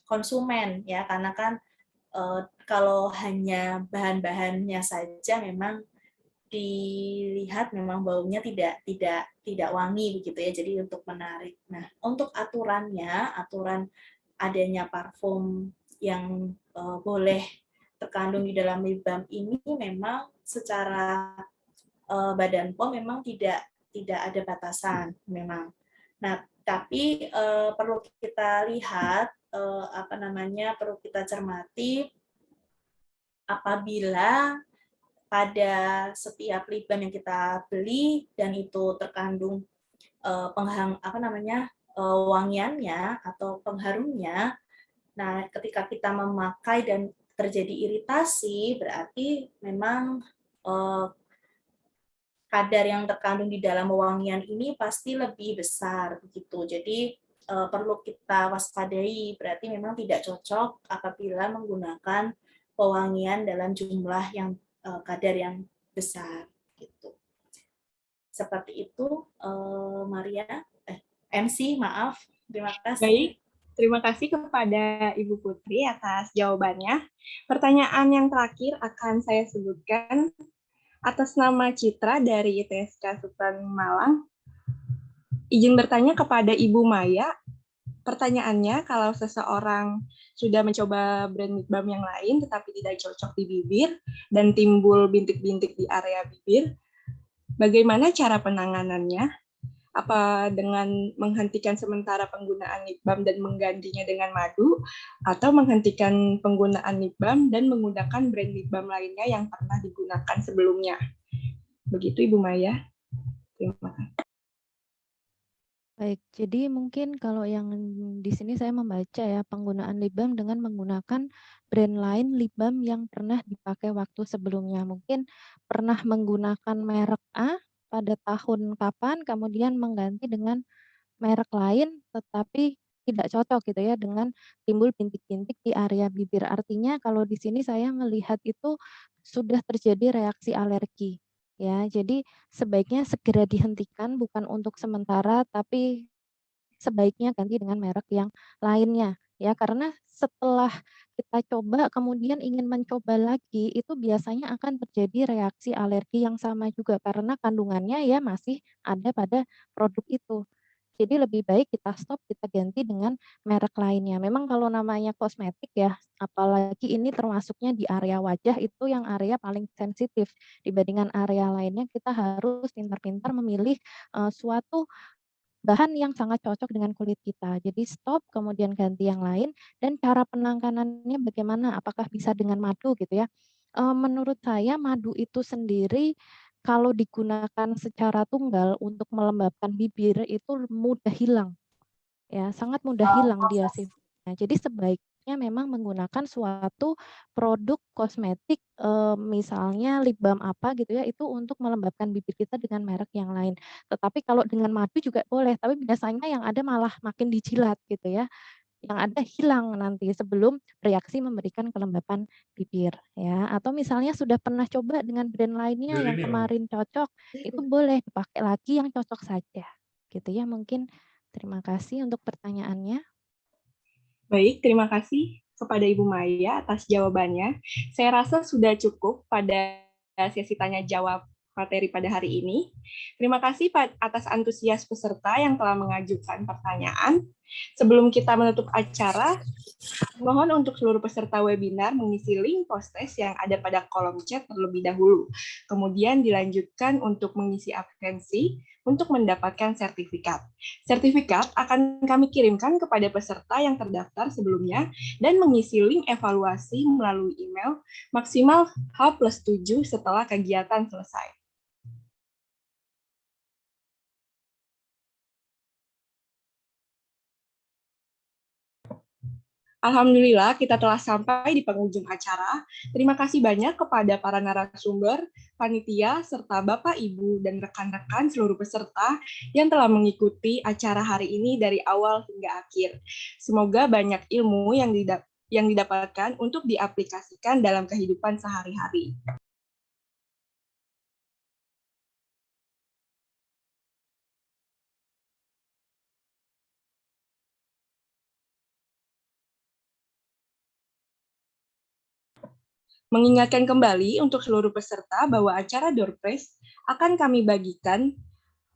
konsumen ya, karena kan kalau hanya bahan-bahannya saja memang dilihat memang baunya tidak wangi begitu ya, jadi untuk menarik. Nah, untuk aturan adanya parfum yang boleh terkandung di dalam lip balm ini memang secara Badan POM memang tidak ada batasan memang. Nah, tapi perlu kita lihat perlu kita cermati apabila pada setiap lip balm yang kita beli dan itu terkandung wangiannya atau pengharumnya. Nah, ketika kita memakai dan terjadi iritasi, berarti memang kadar yang terkandung di dalam wewangian ini pasti lebih besar begitu. Jadi perlu kita waspadai, berarti memang tidak cocok apabila menggunakan wewangian dalam jumlah yang kadar yang besar gitu. Seperti itu, Maria, MC, maaf, terima kasih. Baik, terima kasih kepada Ibu Putri atas jawabannya. Pertanyaan yang terakhir akan saya sebutkan. Atas nama Citra dari ITSK Sultan Malang, izin bertanya kepada Ibu Maya. Pertanyaannya, kalau seseorang sudah mencoba brand lip balm yang lain tetapi tidak cocok di bibir dan timbul bintik-bintik di area bibir, bagaimana cara penanganannya? Apa dengan menghentikan sementara penggunaan lip balm dan menggantinya dengan madu, atau menghentikan penggunaan lip balm dan menggunakan brand lip balm lainnya yang pernah digunakan sebelumnya? Begitu Ibu Maya. Terima kasih. Baik, jadi mungkin kalau yang di sini saya membaca ya, penggunaan lip balm dengan menggunakan brand lain lip balm yang pernah dipakai waktu sebelumnya. Mungkin pernah menggunakan merek A pada tahun kapan, kemudian mengganti dengan merek lain, tetapi tidak cocok gitu ya dengan timbul bintik-bintik di area bibir. Artinya kalau di sini saya melihat itu sudah terjadi reaksi alergi. Ya, jadi sebaiknya segera dihentikan, bukan untuk sementara, tapi sebaiknya ganti dengan merek yang lainnya. Ya, karena setelah kita coba kemudian ingin mencoba lagi, itu biasanya akan terjadi reaksi alergi yang sama juga karena kandungannya ya masih ada pada produk itu. Jadi lebih baik kita stop, kita ganti dengan merek lainnya. Memang kalau namanya kosmetik ya, apalagi ini termasuknya di area wajah, itu yang area paling sensitif dibandingkan area lainnya. Kita harus pintar-pintar memilih suatu bahan yang sangat cocok dengan kulit kita. Jadi stop, kemudian ganti yang lain, dan cara penanganannya bagaimana? Apakah bisa dengan madu gitu ya? Menurut saya madu itu sendiri kalau digunakan secara tunggal untuk melembabkan bibir itu mudah hilang. Ya, sangat mudah hilang dia sih. Nah, jadi sebaiknya memang menggunakan suatu produk kosmetik, misalnya lip balm apa gitu ya, itu untuk melembabkan bibir kita dengan merek yang lain. Tetapi kalau dengan madu juga boleh, tapi biasanya yang ada malah makin dijilat gitu ya. Yang ada hilang nanti sebelum bereaksi memberikan kelembapan bibir ya. Atau misalnya sudah pernah coba dengan brand lainnya yang kemarin cocok, itu boleh dipakai lagi yang cocok saja. Gitu ya mungkin. Terima kasih untuk pertanyaannya. Baik, terima kasih kepada Ibu Maya atas jawabannya. Saya rasa sudah cukup pada sesi tanya jawab materi pada hari ini. Terima kasih atas antusias peserta yang telah mengajukan pertanyaan. Sebelum kita menutup acara, mohon untuk seluruh peserta webinar mengisi link post-test yang ada pada kolom chat terlebih dahulu. Kemudian dilanjutkan untuk mengisi absensi untuk mendapatkan sertifikat. Sertifikat akan kami kirimkan kepada peserta yang terdaftar sebelumnya dan mengisi link evaluasi melalui email maksimal H+7 setelah kegiatan selesai. Alhamdulillah, kita telah sampai di penghujung acara. Terima kasih banyak kepada para narasumber, panitia, serta Bapak, Ibu, dan rekan-rekan seluruh peserta yang telah mengikuti acara hari ini dari awal hingga akhir. Semoga banyak ilmu yang didapatkan untuk diaplikasikan dalam kehidupan sehari-hari. Mengingatkan kembali untuk seluruh peserta bahwa acara Door Prize akan kami bagikan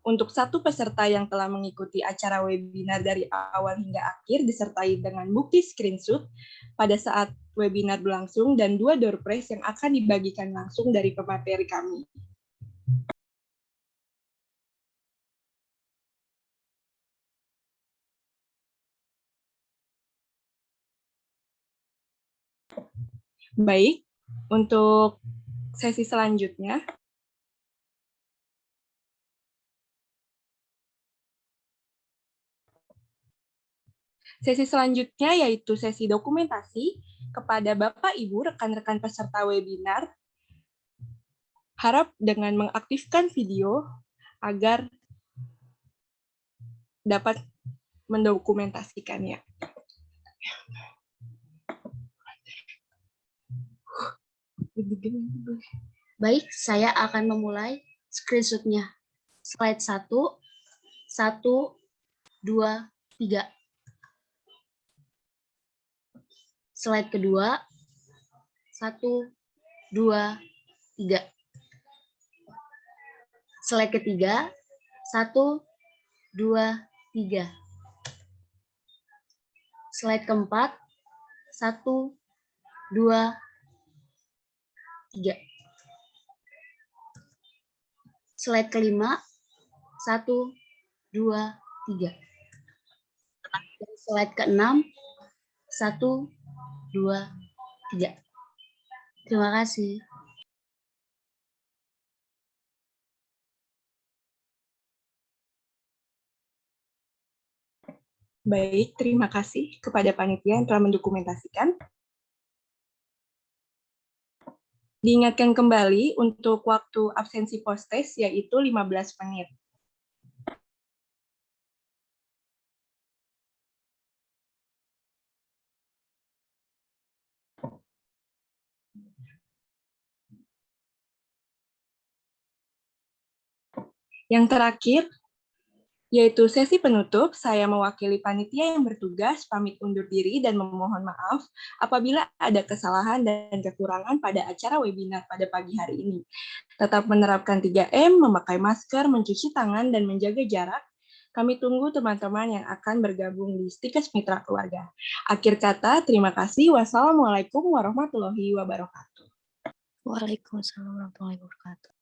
untuk satu peserta yang telah mengikuti acara webinar dari awal hingga akhir disertai dengan bukti screenshot pada saat webinar berlangsung dan 2 Door Prize yang akan dibagikan langsung dari pemateri kami. Baik, untuk sesi selanjutnya, yaitu sesi dokumentasi kepada Bapak, Ibu, rekan-rekan peserta webinar, harap dengan mengaktifkan video agar dapat mendokumentasikannya. Baik, saya akan memulai screenshot-nya. Slide 1, 1, 2, 3. Slide kedua, 1, 2, 3. Slide ketiga, 1, 2, 3. Slide keempat, 1, 2, 3. Slide kelima, 1, 2, 3. Dan slide keenam, 1, 2, 3. Terima kasih. Baik, terima kasih kepada panitia yang telah mendokumentasikan. Diingatkan kembali untuk waktu absensi post-test yaitu 15 menit. Yang terakhir, yaitu sesi penutup, saya mewakili panitia yang bertugas pamit undur diri dan memohon maaf apabila ada kesalahan dan kekurangan pada acara webinar pada pagi hari ini. Tetap menerapkan 3M, memakai masker, mencuci tangan, dan menjaga jarak. Kami tunggu teman-teman yang akan bergabung di Stikes Mitra Keluarga. Akhir kata, terima kasih. Wassalamualaikum warahmatullahi wabarakatuh. Waalaikumsalam warahmatullahi wabarakatuh.